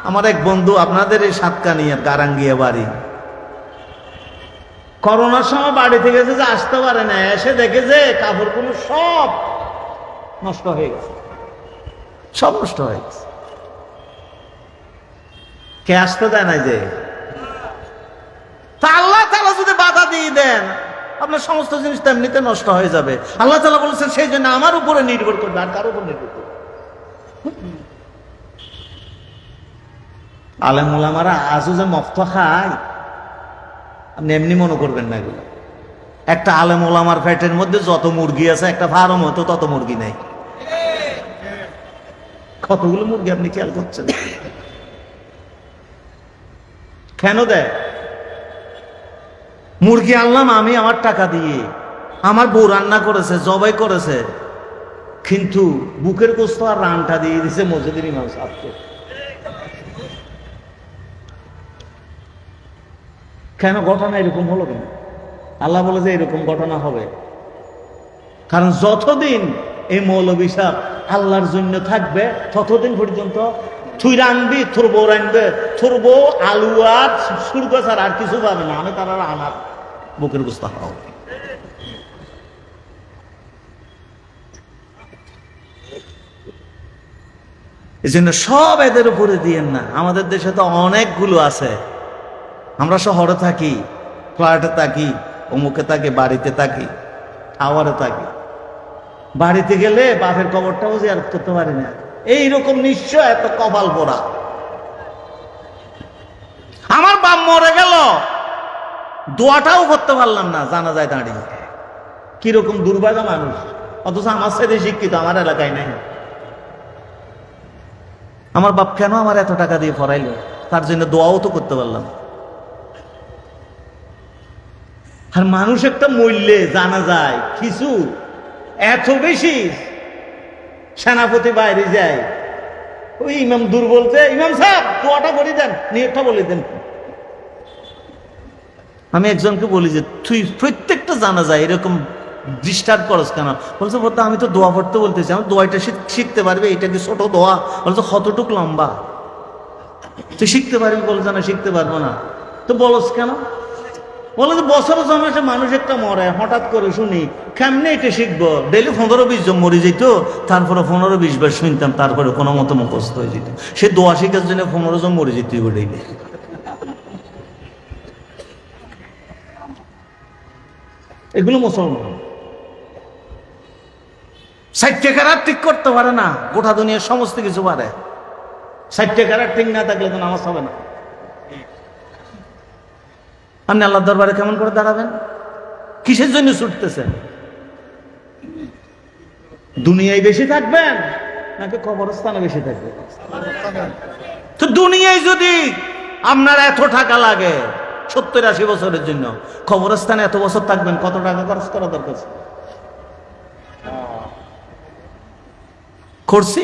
আমার এক বন্ধু আপনাদের এই সাতকানিয়ার গারাঙ্গিয়া বাড়ি, করোনার সময় বাড়ি থেকে যে আসতে পারে না, এসে দেখে যে কাপড়গুলো সব নষ্ট হয়ে গেছে, সব নষ্ট হয়ে গেছে। কে আসতে দেয় না? যে তা আল্লাহ তাআলা যদি বাধা দিয়ে দেন, আপনার সমস্ত জিনিস তেমনিতে নষ্ট হয়ে যাবে। আল্লাহ তাআলা বলেছেন সেই জন্য আমার উপরে নির্ভর করবে, আর কারো উপর নির্ভর করবে। আলেম ওলামারা আজও যে মফত খায়, আপনি এমনি মনে করবেন না। এগুলো একটা আলেম ওলামার পেটের মধ্যে যত মুরগি আছে, একটা ফার্ম হতো তত মুরগি নাই। কতগুলো মুরগি আপনি খেয়াল করছেন? কেন দেয়? মুরগি আনলাম আমি আমার টাকা দিয়ে, আমার বউ রান্না করেছে, জবাই করেছে, কিন্তু বুকের গোস্ত আর রানটা দিয়ে দিছে মসজিদের ইমাম সাহেবকে। কেন? ঘটনা এরকম হলো কেন? আল্লাহ বলে যে এরকম ঘটনা হবে, কারণ যতদিন এই মৌলবী সাহেব আল্লাহর জন্য থাকবে, ততদিন পর্যন্ত তুই রানবি, তোর বউ রানবে, তোর বউ আলু আর সুরগ ছাড়া আর কিছু পাবে না, আমি তারা আনার বুকের গোস্ত খাওয়া। এই জন্য সব এদের উপরে দিয়েন না। আমাদের দেশে তো অনেকগুলো আছে, আমরা শহরে থাকি, ফ্ল্যাটে থাকি, অমুকে থাকি, বাড়িতে থাকি, টাওয়ারে থাকি, বাড়িতে গেলে বাপের কবরটাও জিয়ারত করতে পারি না। এইরকম নিশ্চয় এত কপাল পোড়া। আমার বাপ মরে গেল, দোয়াটাও করতে পারলাম না জানাজায় দাঁড়িয়ে। কিরকম দুর্ভাগা মানুষ, অথচ আমার সাথে শিক্ষিত আমার এলাকায় নাই। আমার বাপ কেন আমার এত টাকা দিয়ে পড়াইলো, তার জন্য দোয়াও তো করতে পারলাম। আর মানুষ একটা মূল্যে জানা যায় কিছু, এত বেশি সেনাপতি বাইরে যায়, ওই ইমাম দুর্বলতে, ইমাম সাহেব দোয়াটা করে দেন, নিয়তটা বলে দেন। আমি একজনকে বলি যে তুই প্রত্যেকটা জানা যায় এরকম ডিস্টার্ব করস কেন? বলছে বলতে আমি তো দোয়া পড়তে বলতেছি, আমি দোয়াটা শিখতে পারবে, এটা কি ছোট দোয়া? বলছে কতটুক লম্বা, তুই শিখতে পারবি? বলছে না শিখতে পারবো না। তো বলস কেন? বলে যে বছর জমেছে মানুষ একটা মরে, হঠাৎ করে শুনি কেমনে এটা শিখবো? ডেলি 15-20 জন মরে যেত, তারপরে 15-20 বার শুনতাম, তারপরে কোনো মতো মুখস্থ হয়ে যেত। সে দোয়া শিখার জন্য 15 জন মরে যেত ডেলি। এগুলো মুসলমান। 60 টাকার ঠিক করতে পারে না, গোটা দুনিয়ার সমস্ত কিছু পারে। 60 টাকার ঠিক না থাকলে তো নামাজ হবে না। আপনি আল্লাহর দরবারে কেমন করে দাঁড়াবেন? কিসের জন্য ছুটতেছেন? দুনিয়ায় বেশি থাকবেন নাকি কবরস্থানে বেশি থাকবেন? তো দুনিয়ায় যদি আপনার এত টাকা লাগে 70-80 বছরের জন্য, কবরস্থানে এত বছর থাকবেন, কত টাকা খরচ করা দরকার? করছি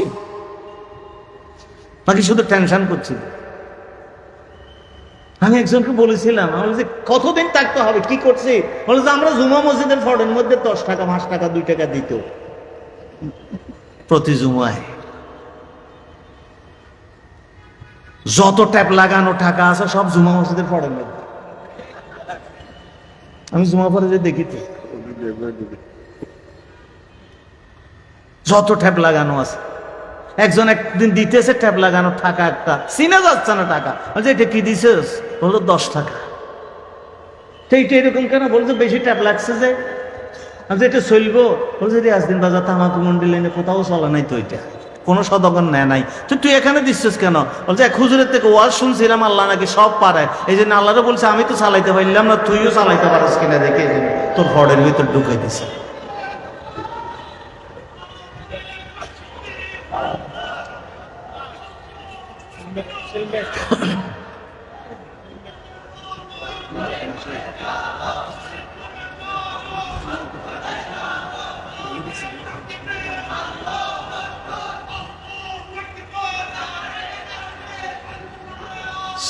নাকি শুধু টেনশন করছি? আমি একজনকে বলেছিলাম, আমি যে কতদিন থাকতে হবে, কি করছি? বলে যে আমরা জুমা মসজিদের ফড়ের মধ্যে 10 টাকা 5 টাকা 2 টাকা দিত প্রতি জুমায়। যত ট্যাপ লাগানো টাকা আছে সব জুমা মসজিদের ফড়ের মধ্যে। আমি জুমা পরে যে দেখি তো যত ট্যাপ লাগানো আছে। একজন একদিন দিতেছে ট্যাপ লাগানো টাকা, একটা চিনে যাচ্ছে না টাকা, বলছে এটা কি দিছিস? বললো 10 টাকা। এইটা এরকম কেন? বলছে বেশি ট্যাপ লাগছে যে। এটা চলবো? বলছে আজদিন বাজার তামাকু মন্ডি লাইনে কোথাও চলা নাই তো, এটা কোনো সদগণ নেয় নাই, তো তুই এখানে দিচ্ছিস কেন? বলছে এক হুজুরের থেকে ওয়াজ শুনছিলাম আল্লাহ নাকি সব পারে, এই জন্য আল্লাহরে বলছে আমি তো চালাইতে পারলাম না, তুইও চালাইতে পারিস কিনা দেখে এই জন্য তোর ফড়ের ভিতর ঢুকাই দিছে।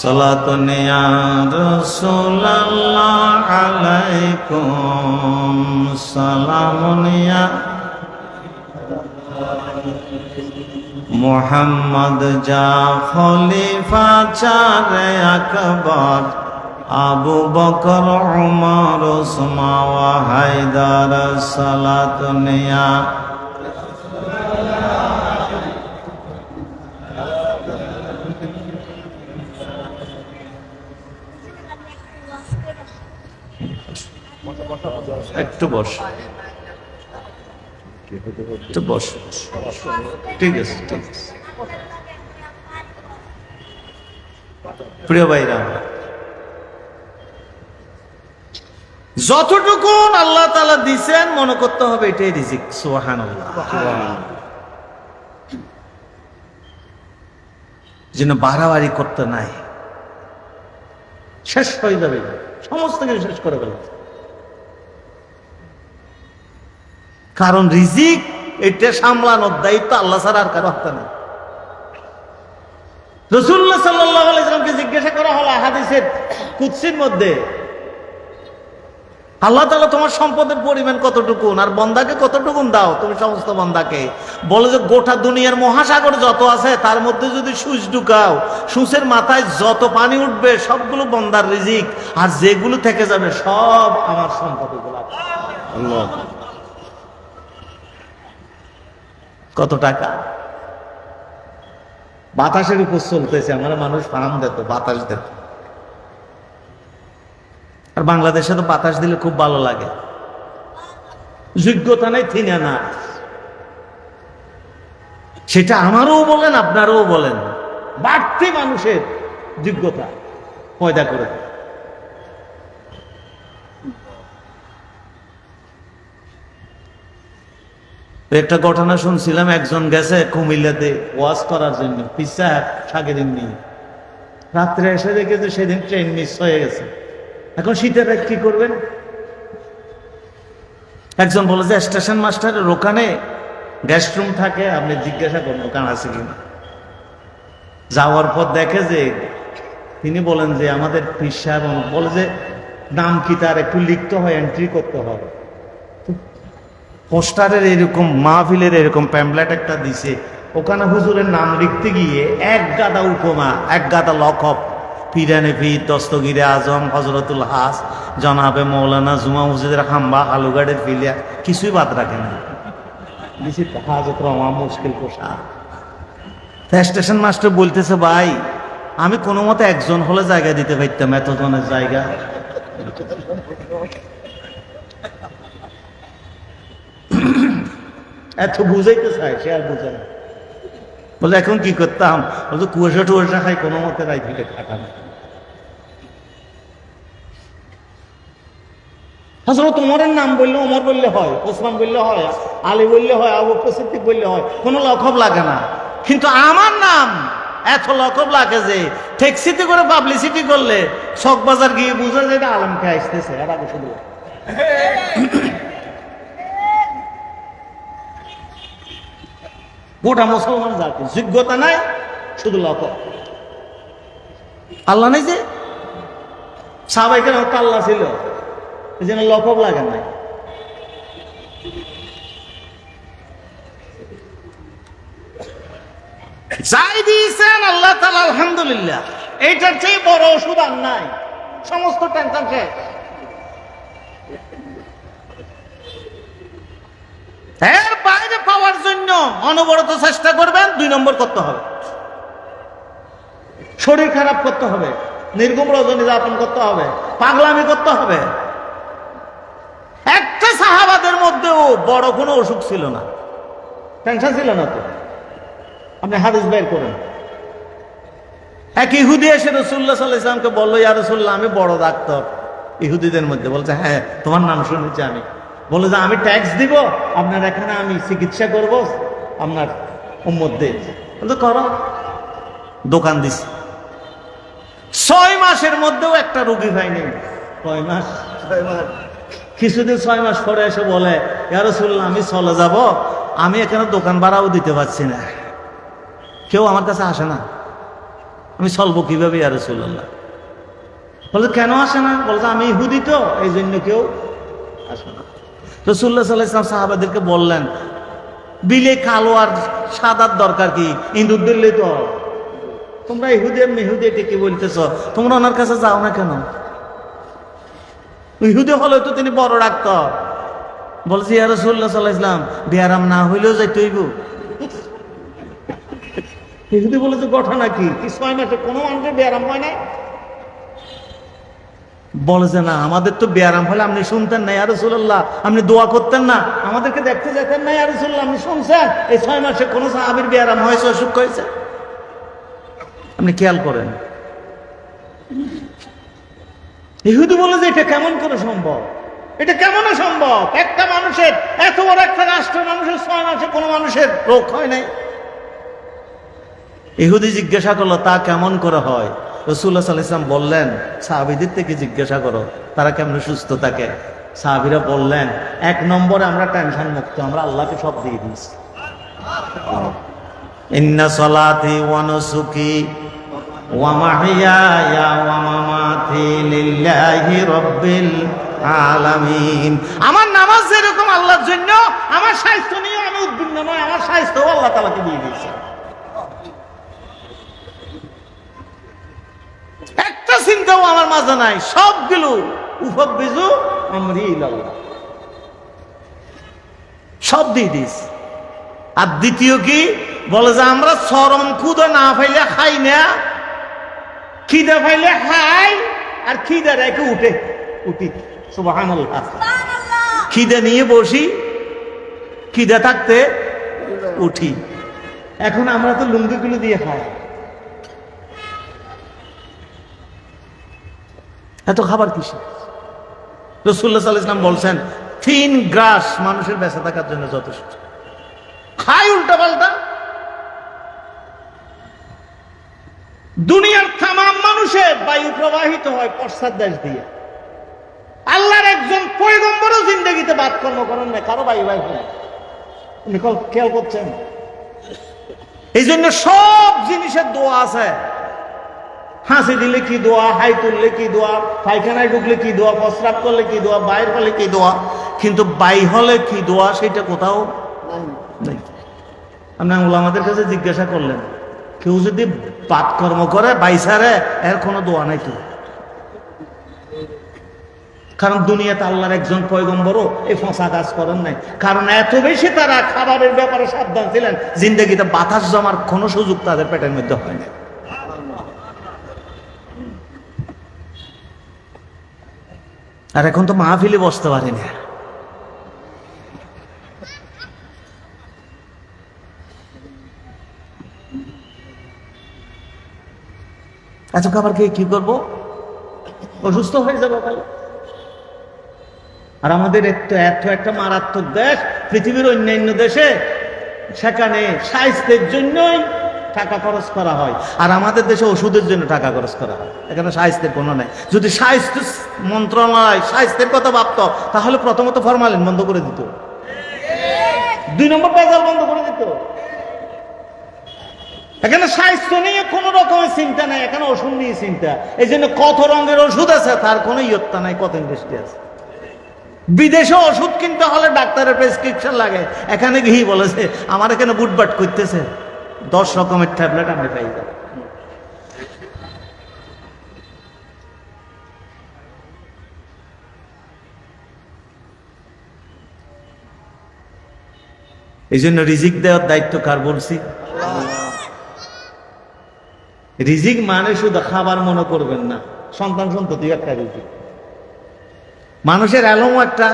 সালাতুন ইয়া রাসূলুল্লাহ আলাইকুম সালামুন ইয়া মুহাম্মদ যা খলিফা চারে আকবর আবু বকর উমর উসমান ওয়া হায়দার সালাতুন ইয়া একটু বস, একটু বস, ঠিক আছে, ঠিক আছে। প্রিয় ভাইরা, যতটুকু আল্লাহ তাআলা দিয়েছেন মনে করতে হবে এটাই রিজিক। সুবহানাল্লাহ। যেন বাড়াবাড়ি করতে নাই, শেষ হয়ে যাবে, সমস্ত কিছু শেষ করে ফেলবে। কারণ রিজিক এটা সামলানোর দায়িত্ব আল্লাহ ছাড়া আর কারো হাতে নেই। রাসূলুল্লাহ সাল্লাল্লাহু আলাইহি ওয়াসাল্লামকে জিজ্ঞাসা করা হলো হাদিসের কুদসির মধ্যে, আল্লাহ তাআলা তোমার সম্পদের পরিমাণ কতটুকু আর বান্দাকে কতটুকু দাও তুমি সমস্ত বান্দাকে? বলে যে গোটা দুনিয়ার মহাসাগর যত আছে তার মধ্যে যদি সূচ ঢুকাও, সূচের মাথায় যত পানি উঠবে সবগুলো বান্দার রিজিক, আর যেগুলো থেকে যাবে সব আমার সম্পদগুলো। আল্লাহ, কত টাকা বাতাসের উপর চলতেছে। আমার মানুষ ফার্ম দিত, বাতাস দিত, আর বাংলাদেশে তো বাতাস দিলে খুব ভালো লাগে। যোগ্যতা নেই থিনা না, সেটা আমারও বলেন আপনারও বলেন, বাড়তি মানুষের যোগ্যতা পয়দা করে। একটা ঘটনা শুনছিলাম, একজন গেছে কুমিল্লাতে ওয়াজ করার জন্য, পিসা সাগেদিন নিয়ে, রাত্রে এসে দেখেছে সেদিন ট্রেন মিস হয়ে গেছে। এখন শীতের রাত কি করবেন? একজন বলে যে স্টেশন মাস্টারের ওখানে গেস্ট রুম থাকে, আপনি জিজ্ঞাসা করুন ওখানে আছে কিনা। যাওয়ার পর দেখে যে তিনি বলেন যে আমাদের পীর সাহেব, বলে যে নাম কি তার একটু লিখতে হয়, এন্ট্রি করতে হবে। পোস্টারের এরকম মাহফিলের এরকম প্যাম্পলেট একটা দিছে, ওখানে হুজুরের নাম লিখতে গিয়ে এক গাদা উপমা, এক গাদা লকব, পীরানে পীর, দস্তগীরে আজম, হজরতুল হাস, জনাবে মৌলানা, জুমা মসজিদের খাম্বা, আলুগাড়ের ফিলিয়া, কিছুই বাদ রাখে না। হাজত রমা মুশকিল পোশা। স্টেশন মাস্টার বলতেছে, ভাই আমি কোনো মতে একজন হলে জায়গা দিতে পারতাম, এতজনের জায়গা। এত বুঝাইতে চাই, সে আর বুঝে না। বলে এখন কি করতাম? বলতো কুয়াশা টুয়াশা খাই, কোনো মতে রাইফিলে থাকা না। হযরত ওমরের নাম বললে ওমর বললে হয়, ওসমান বললে হয়, আলী বললে হয়, আবু বকর সিদ্দিক বললে হয়, কোনো লকব লাগে না। কিন্তু আমার নাম এত লকব লাগে যে ট্যাক্সিতে করে পাবলিসিটি করলে চকবাজার গিয়ে বুঝা যায় এটা আলম খেয়ে আসতেছে। এর আগে শুধু গোটা মুসলমান জাতি যোগ্যতা নাই, শুধু লকব। আল্লাহ নাই যে, সাহাবায়ে কেরাম আল্লাহ ছিল, এই জন্য লকব লাগে নাই। যাই দিয়েছেন আল্লাহ তাআলা আলহামদুলিল্লাহ, এইটার চেয়ে বড় ওষুধ আর নাই। সমস্ত টেনশন শেষ। এর বাইরে পাওয়ার জন্য অনবরত চেষ্টা করবেন। 2 নম্বর করতে হবে, শরীর খারাপ করতে হবে, নির্ঘুম রজনী যাপন করতে হবে, পাগলামি করতে হবে। একটা সাহাবাদের মধ্যেও বড় কোনো অসুখ ছিল না, টেনশন ছিল না। তো আপনি হাদিস বের করেন, এক ইহুদি এসে রাসূলুল্লাহ সাল্লাল্লাহু আলাইহি ওয়াসাল্লামকে বলল, ইয়া রাসূলুল্লাহ আমি বড় ডাক্তার। ইহুদিদের মধ্যে বলছে, হ্যাঁ তোমার নাম শুনেছি আমি। বলে যে আমি ট্যাক্স দিব, আপনার এখানে আমি চিকিৎসা করব আপনার উম্মতদের। বলতে করো। দোকান দিছি, 6 মাসের মধ্যেও একটা রোগী পাইনি। 6 মাস, কিছুদিন 6 মাস পরে এসে বলে, ইয়া রাসূলুল্লাহ আমি চলে যাব, আমি এখানে দোকান ভাড়াও দিতে পারছি না, কেউ আমার কাছে আসে না, আমি চলবো কিভাবে ইয়া রাসূলুল্লাহ? বলছে কেন আসে না? বলছে আমি ইহুদি তো, এই জন্য কেউ আসে না। রাসূলুল্লাহ সাল্লাল্লাহু আলাইহি ওয়াসাল্লাম সাহাবাদেরকে বললেন, বিলে কালো আর সাদার দরকার কি, ইঁদুর দিল্লি তো। তোমরা ইহুদি মেহুদি কি বলতেছ, তোমরা ওনার কাছে যাও না কেন? ইহুদি হলে তো তিনি বড় ডাক্তার। বলছে ইয়া রাসূলুল্লাহ সাল্লাল্লাহু আলাইহি ওয়াসাল্লাম বিয়ারাম না হইলেও যাইতে হইব। ইহুদি বলে যে ঘটনা কি, 6 মাসে কোনো মানুষের বিয়ারাম হয় নাই? বলে যে না, আমাদের তো বিয়ারাম হলে আপনি শুনতেন না ইয়া রাসূলুল্লাহ, আপনি দোয়া করতেন না, আমাদেরকে দেখতে যেতেন না ইয়া রাসূলুল্লাহ, আপনি শুনছেন এই 6 মাসে কোন সাহাবীর বিয়ারাম হয়েছে, অসুখ হয়েছে? আপনি খেয়াল করেন। ইহুদি বলে যে এটা কেমন করে সম্ভব, এটা কেমন সম্ভব? একটা মানুষের, এত বড় একটা রাষ্ট্রের মানুষের 6 মাসে কোনো মানুষের রোগ হয় নাই। ইহুদি জিজ্ঞাসা করলো তা কেমন করে হয়? রাসূলুল্লাহ সাল্লাল্লাহু আলাইহি ওয়াসাল্লাম বললেন, সাহাবীদের থেকে জিজ্ঞাসা করো তারা কেমন সুস্থ থাকে। সাহাবীরা বললেন, 1 নম্বরে আমরা টেনশন মুক্ত, আমরা আল্লাহকে সব দিয়ে দিয়েছি। ইন্না সলাতি ওয়া নুসুকি ওয়া মাহইয়ায়া ওয়া মামাতি লিল্লাহি রাব্বিল আলামিন। আমার নামাজ যেরকম আল্লাহর জন্য, আমার স্বাস্থ্য নিয়ে আমি উদ্বিগ্ন নয়, আমার স্বাস্থ্য আল্লাহ তাআলাকে দিয়ে দিয়েছি। একটা চিন্তাও আমার মাঝে নাই, সবগুলো উফাব্বিজু আমরি ইলাল্লাহ, সব দিয়ে দিস। আর দ্বিতীয় কি বলে যে আমরা চরম ক্ষুধা না পাইলে খাই না, খিদা পাইলে খাই, আর খিদা রেখে উঠি। সুবহানাল্লাহ। খিদা নিয়ে বসি, খিদা থাকতে উঠি। এখন আমরা তো লুঙ্গিগুলো দিয়ে খাই, এত খাবার কিসে? রাসূলুল্লাহ সাল্লাল্লাহু আলাইহি ওয়াসাল্লাম বলছেন 3 গ্রাস মানুষের বেঁচে থাকার জন্য যথেষ্ট। খাই উল্টা পাল্টা। দুনিয়ার তামাম মানুষের বায়ু প্রবাহিত হয় পশ্চাৎ দেশ দিয়ে। আল্লাহর একজন পয়গম্বরও জিন্দেগিতে বাদ কর্ম করেন না, কারো বায়ু বায়ু হয়। আপনি খেয়াল করছেন? এই জন্য সব জিনিসের দোয়া আছে। হাসি দিলে কি দোয়া, হাই তুললে কি দোয়া, পায়খানায় ঢুকলে কি দোয়া, প্রস্রাব করলে কি দোয়া, বাইর হলে কি দোয়া, কিন্তু বাই হলে কি দোয়া সেটা কোথাও নেই। আপনি ওলামাদের কাছে জিজ্ঞাসা করলেন, কেউ যদি পাপ কর্ম করে বাইসারে, এর কোনো দোয়া নাই তো। কারণ দুনিয়াতে আল্লাহর একজন পয়গম্বরও এই ফসা কাজ করেন নাই, কারণ এত বেশি তারা খাবারের ব্যাপারে সাবধান ছিলেন, জিন্দেগিতে বাতাস জমার কোনো সুযোগ তাদের পেটের মধ্যে হয় না। আর এখন তো মাহফিলে বসতে পারি না। এত খাবার খেয়ে কি করবো? অসুস্থ হয়ে যাবো কাল। আর আমাদের এত এত একটা মারাত্মক দেশ পৃথিবীর অন্যান্য দেশে, সেখানে স্বাস্থ্যের জন্যই টাকা খরচ করা হয়, আর আমাদের দেশে ওষুধের জন্য টাকা খরচ করা হয়। এখানে স্বাস্থ্যের কোনো নেই। যদি স্বাস্থ্য মন্ত্রণালয় স্বাস্থ্যের কথা ভাবতো, তাহলে প্রথমত ফরমালিন বন্ধ করে দিত, 2 নম্বর পেজাল বন্ধ করে দিত। এখানে স্বাস্থ্য নিয়ে কোনো রকমের চিন্তা নাই, এখানে ওষুধ নিয়ে চিন্তা। এই জন্য কত রঙের ওষুধ আছে, তার কোনো ইয়ত্তা নাই, কত ইন্ডাস্ট্রি আছে। বিদেশে ওষুধ কিনতে হলে ডাক্তারের প্রেসক্রিপশন লাগে, এখানে গিয়ে বলেছে আমার এখানে বুটবাট করতেছে, 10 রকমের ট্যাবলেট আপনি পাই যাবেন। এই জন্য রিজিক দেওয়ার দায়িত্ব কার বলছি? রিজিক মানে শুধু খাবার মনে করবেন না, সন্তান সন্ততি একটা রিজিক, মানুষের এলমও একটা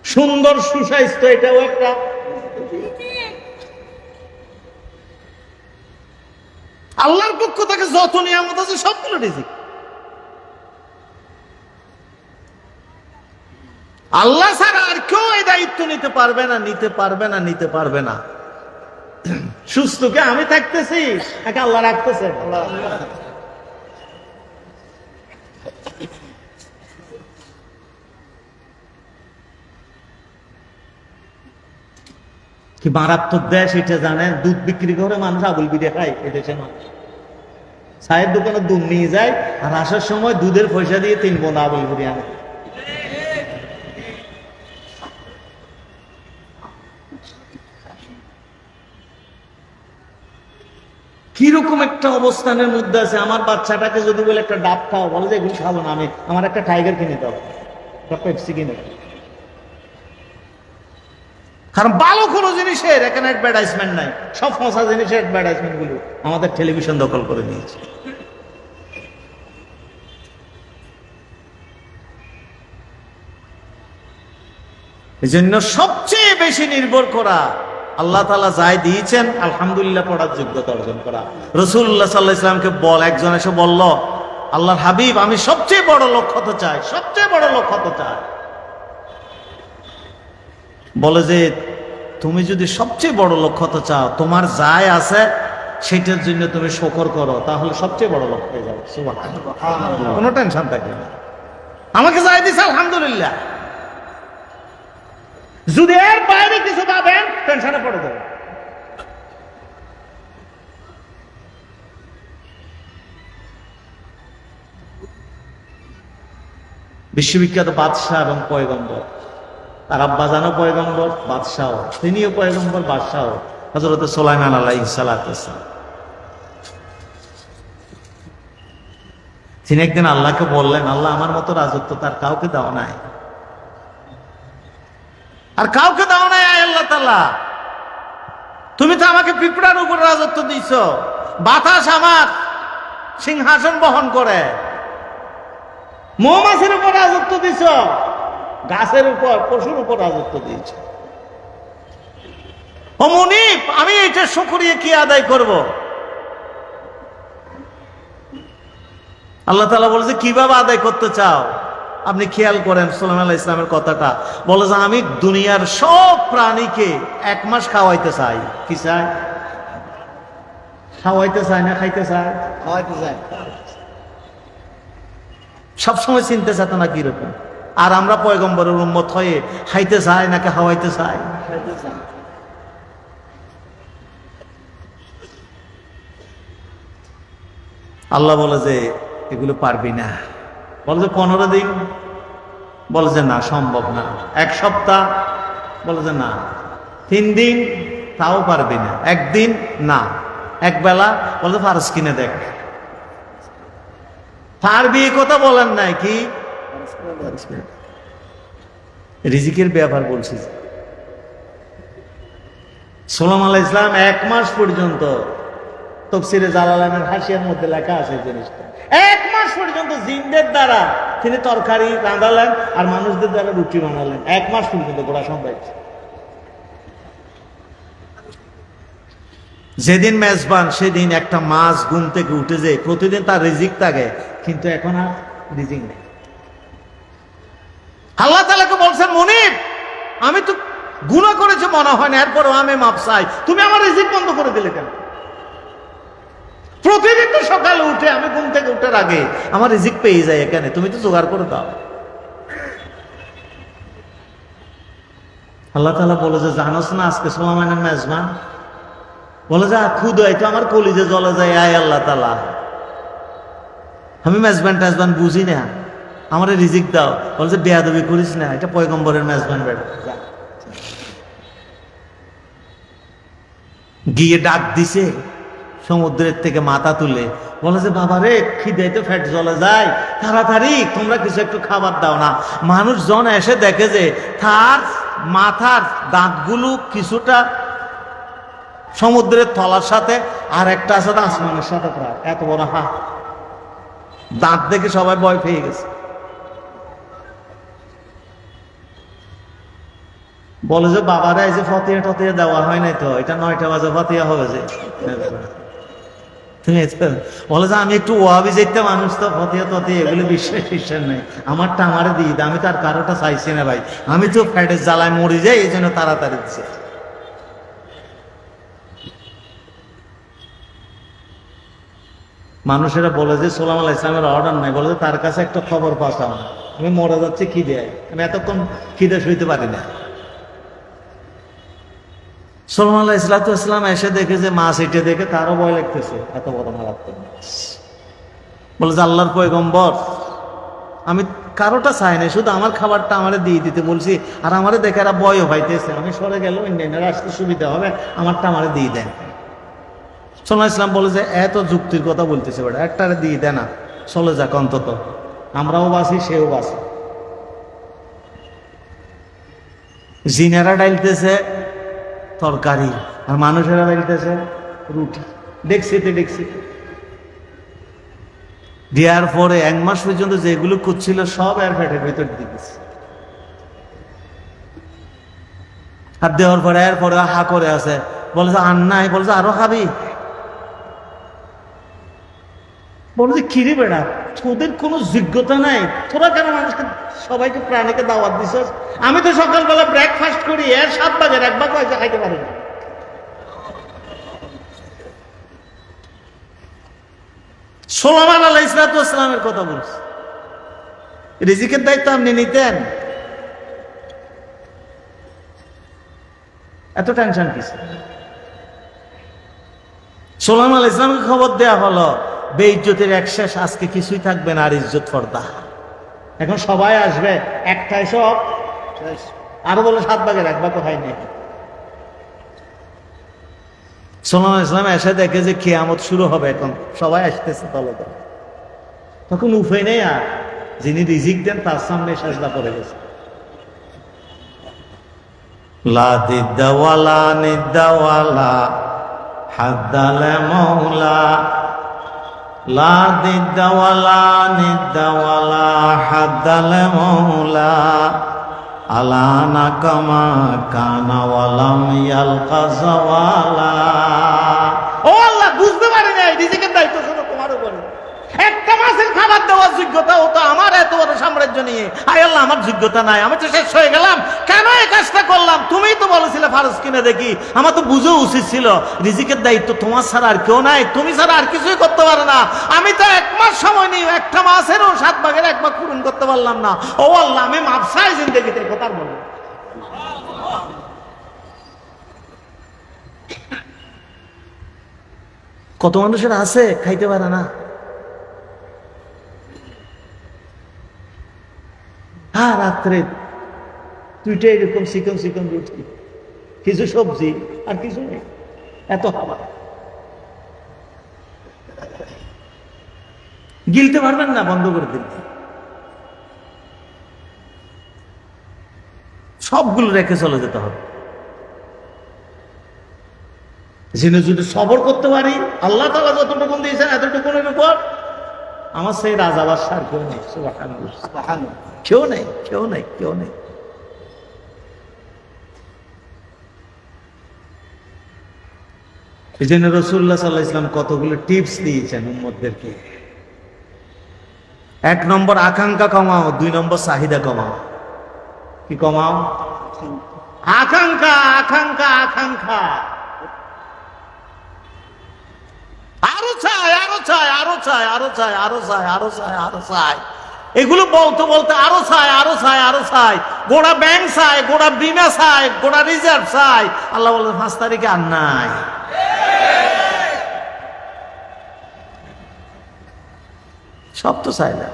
সুন্দর সুস্বাস্থ্য, এটাও একটা। আল্লাহর পক্ষ থেকে যত নিয়ামত আছে সবগুলো রিজিক। আল্লাহ ছাড়া আর কেউ এই দায়িত্ব নিতে পারবে না, নিতে পারবে না, নিতে পারবে না। সুস্থকে আমি থাকতেছি, একে আল্লাহ রাখতেছে। কি মারাত্মক দেশ এটা জানেন? দুধ বিক্রি করে মানুষ আবুল বিড়ে খায় এদেশে মানুষ। চায়ের দোকানে দুধ নিয়ে যায়, আর আসার সময় দুধের পয়সা দিয়ে 3 বোন আবুল বিড়ে আনে। কিরকম একটা অবস্থানের মধ্যে আছে। আমার বাচ্চাটাকে যদি বলে একটা ডাব খাও, বলে যে এগুলো খাবো না, আমি আমার একটা টাইগার কিনে দাও, একটা পেপসি কিনে দাও। কারণ ভালো কোনো জিনিসের এখানে অ্যাডভার্টাইজমেন্ট নাই, সব ফসা জিনিসের অ্যাডভার্টাইজমেন্ট গুলো আমাদের টেলিভিশন দখল করে নিয়েছে। এই জন্য সবচেয়ে বেশি নির্ভর করা, আল্লাহ তাআলা যাই দিয়েছেন আলহামদুলিল্লাহ পড়ার যোগ্যতা অর্জন করা। রাসূলুল্লাহ সাল্লাল্লাহু আলাইহি ওয়াসাল্লামকে একজন এসে বলল, আল্লাহর হাবিব আমি সবচেয়ে বড় লক্ষ্য হতে চাই, সবচেয়ে বড় লক্ষ্য হতে চাই। বলে যে তুমি যদি সবচেয়ে বড় লক্ষ্য হতে চাও, তোমার যাই আছে সেটার জন্য তুমি শুকর করো, তাহলে সবচেয়ে বড় লক্ষ্য হয়ে যাবে। সুবহানাল্লাহ, কোনো টেনশন থাকবে না। আমাকে যাই দিছে আলহামদুলিল্লাহ। যদি এর বাইরে কিছু পাবেন টেনশনে পড়ে যাবে। বিশ্ববিখ্যাত বাদশাহ এবং পয়গম্বর, তার আব্বাজানও পয়গম্বর, বাদশাহ তিনিও পয়গম্বর, বাদশাহ হযরত সুলাইমান আলাইহিস সালাতু ওয়াস সালাম। তিনি একদিন আল্লাহকে বললেন, আল্লাহ আমার মতো রাজত্ব তার কাউকে দাও নাই, আর কাউকে দাও নাই। আল্লাহ তাআলা তুমি তো আমাকে পিঁপড়ার উপর রাজত্ব দিছো, বাতাস আমার সিংহাসন বহন করে, মৌমাছির উপর রাজত্ব দিছো, গাছের উপর পশুর উপর রাজত্ব দিয়েছ। ও মুনিব, আমি এটা শুকরিয়া কি আদায় করব? আল্লাহ তাআলা বলেছে কিভাবে আদায় করতে চাও? আপনি খেয়াল করেন সুলাইমান আলাইহিস সালামের কথাটা, বলে যে আমি দুনিয়ার সব প্রাণীকে 1 মাস খাওয়াইতে চাই। কি চাই? খাওয়াইতে চাই না খাইতে চাই? খাওয়াইতে চাই। সবসময় চিনতে চাত না কিরকম। আর আমরা পয়গম্বরের উম্মত হয়ে খাইতে চাই নাকি খাওয়াইতে চাই? আল্লাহ বলে যে এগুলো পারবি না। বলে যে 15 দিন, বলে যে না সম্ভব না। 1 সপ্তাহ, বলে যে না। 3 দিন, তাও পারবি না। 1 দিন না, 1 বেলা, বলে যে ফারস কিনে দেখ। পারবি কথা বলেন নাই কি? রিজিকের ব্যাপার বলছি। সুলাইমান আলাইহিস সালাম 1 মাস পর্যন্ত, তাফসীরে জালালাইনের হাসিয়ার মধ্যে লেখা আছে জিনিসটা, 1 মাস পর্যন্ত জিনদের দ্বারা তিনি তরকারি রাঁধালেন আর মানুষদের দ্বারা রুটি বানালেন। 1 মাস পর্যন্ত গোড়া সম্ভব। যেদিন মেজবান সেদিন একটা মাছ ঘুম থেকে উঠে যায়, প্রতিদিন তার রিজিক থাকে, কিন্তু এখন আর রিজিক নেই। আল্লাহ তাআলাকে বলছেন, মুনিব আমি তো গুনাহ করেছি মনে হয় না, এরপরও আমি মাপ চাই, তুমি আমার রিজিক বন্ধ করে দিলে কেন? প্রতিদিন তো সকালে উঠে আমি ঘুম থেকে উঠার আগে আমার রিজিক পেয়ে যায়, এখানে তুমি তো জোগাড় করে দাও। আল্লাহ তাআলা বলে যে, জানোস না আজকে সুলাইমানের মেজবান? বলে যে, খুদ হয়তো আমার কলিজে জ্বলে যায়, আয় আল্লাহ তাআলা আমি মেজবান টেজবান বুঝি না, আমার রিজিক দাও। বলে যে, বেয়াদবি করিস না, এটা পয়গম্বরের মেজবান বেটা। গিয়ে ডাক দিছে সমুদ্রের থেকে মাথা তুলে, বলে যে, বাবা রে খিদে তো ফ্যাট জ্বলে যায়, তাড়াতাড়ি তোমরা কিছু একটু খাবার দাও না। মানুষজন এসে দেখে যে তার মাথার দাঁতগুলো কিছুটা সমুদ্রের তলার সাথে আর একটা আছে আসমানের সাথে, প্রায় এত বড় দাঁত দেখে সবাই ভয় পেয়ে গেছে। বলে যে, বাবারা এই যে ফতিয়া টতিয়া দেওয়া হয় নাই তো, এটা 9টা বাজে ফতিয়া হবে যে। বলে যে, আমি একটু ওয়াবি যেতে মানুষ তো, ফতিয়া টতিয়া এগুলো বিশ্বাস নেই, আমারটা আমারে দিয়ে দে, আমি তার কারোটা চাইছি না ভাই, আমি তো ফ্যাটের জ্বালায় মরি যাই, এই জন্য তাড়াতাড়ি দিচ্ছে। মানুষেরা বলে যে সুলাইমান আলাইহিস সালামের অর্ডার নাই, বলে যে তার কাছে একটা খবর পাঠাও, আমি মরে যাচ্ছি খিদে, আমি এতক্ষণ খিদে সইতে পারি না। সুলাইমান আলাইহিস সালাম এসে দেখে যে মাছ এটে দেখে তারও ভয় লাগতেছে, এত বড় মারাত্মক মাছ। বলে যে, আল্লাহর পয়গম্বর আমি কারোটা চাই না, শুধু আমার খাবারটা আমারে দিয়ে দিতে বলছি, আর আমারে দেখে এরা ভয়ও পাইতেছে, আমি সরে গেল ইন্ডিয়ানের আসতে সুবিধা হবে, আমারটা আমারে দিয়ে দেন। সুলাইমান ইসলাম বলে যে, এত যুক্তির কথা বলতেছে বেটা, একটারে দিয়ে দেয় না, চলে যাক অন্তত, আমরাও বাঁচি সেও বাঁচি। জিনেরা ডাইলতেছে তরকারি, আর মানুষেরা ডাইলতেছে রুটি, দেখছি দেওয়ার পরে 1 মাস পর্যন্ত যেগুলো করছিল সব এর পেটের ভিতর দিতেছে, আর দেওয়ার পরে এরপরে হা করে আছে। বলে যে, আর নাই, বলে যে, আরো খাবি? বলে যে, কিরে বেড়া তোদের কোনো যোগ্যতা নাই, তোরা কেন মানুষকে সবাইকে প্রাণীকে দাওয়াত দিছস? আমি তো সকালবেলা ব্রেকফাস্ট করি, এর 7 ভাগের 1 ভাগ পয়সা খাইতে পারি না। সুলাইমান আলাইহিস সালামের কথা বলছি, রিজিকের দায়িত্ব আপনি নিতেন, এত টেনশন কিছু? সুলাইমান আলাইহিস সালামকে খবর দেয়া হলো, বেইজ্জতের এক শেষ, আজকে কিছুই থাকবে না, আর ইজ্জত ফর্দা, এখন সবাই আসবে একটাই সব। আরো বলে 7 ভাগের 1 ভাগ হয় নাই। সুলাইমান আলাইহিস সালাম এসে দেখে যে কিয়ামত শুরু হবে, এখন সবাই আসতেছে তলে তলে, তখন উপায় নেই, আর যিনি রিজিক দেন তার সামনে সাজদা করে গেছে। লা দিদ্দাওয়ালা নিদ্দাওয়ালা হাদ্দালে মৌলা, লা দিদ্দাওয়ালা নিদ্দাওয়ালা হাদ্দালে মৌলা, আলানা কামা কানা ওয়ালাম ইয়ালকা যাওয়ালা। ও আল্লাহ, বুঝতে পারি না রিজিকের দায়িত্ব শুধু তোমার উপরে, একটা মাসের খাবার দেওয়ার যোগ্যতা ও তো আমার, এত বড় সাম্রাজ্য নিয়ে। আয় আল্লাহ, আমার যোগ্যতা নাই, আমি তো শেষ হয়ে গেলাম, কেন এই কাজটা করলাম? তুমিই তো বলেছিলে ফারজ কিনে দেখি, আমার তো বুঝে উচিত ছিল রিজিকের দায়িত্ব তোমার ছাড়া আর কেউ নাই, তুমি ছাড়া আর কিছুই করতে পারো না। আমি তো 1 মাস সময় নিয়ে একটা মাসেরও 7 ভাগের 1 ভাগ পূরণ করতে পারলাম না। ও আল্লাহ, আমি মাপ চাই জিন্দেগিতে, কথা বলবো। কত মানুষের আছে খাইতে পারে না, হ্যাঁ রাত্রে 2টা এরকম চিকন রুটি, কিছু সবজি, আর কিছু নেই, এত খাবার গিলতে পারবেন না, বন্ধ করে দিন, সবগুলো রেখে চলে যেতে হবে। যিনি যদি সবর করতে পারি, আল্লাহ তাআলা যতটুকু দিয়েছেন এতটুকুনের উপর আমার সেই রাজা বাদশাহ কেউ নেই, কেউ নেই। এই জন্য রাসূলুল্লাহ সাল্লাল্লাহু আলাইহি ওয়াসাল্লাম কতগুলো টিপস দিয়েছেন উম্মতদেরকে। 1 নম্বর আকাঙ্ক্ষা কমাও, 2 নম্বর চাহিদা কমাও। কি কমাও? আকাঙ্ক্ষা, আকাঙ্ক্ষা, আকাঙ্ক্ষা। আরো চাই, আরো চাই, আরো চাই, আরো চাই, আরো চাই, আরো চাই, আরো চাই। এগুলো বলতে বলতে আরো চাই, আরো চাই, আরো চাই। গোড়া ব্যাংক চাই, গোড়া বিমা চাই, গোড়া রিজার্ভ চাই। আল্লাহ বলে 5 তারিখে আর নাই। সব তো চাইলাম।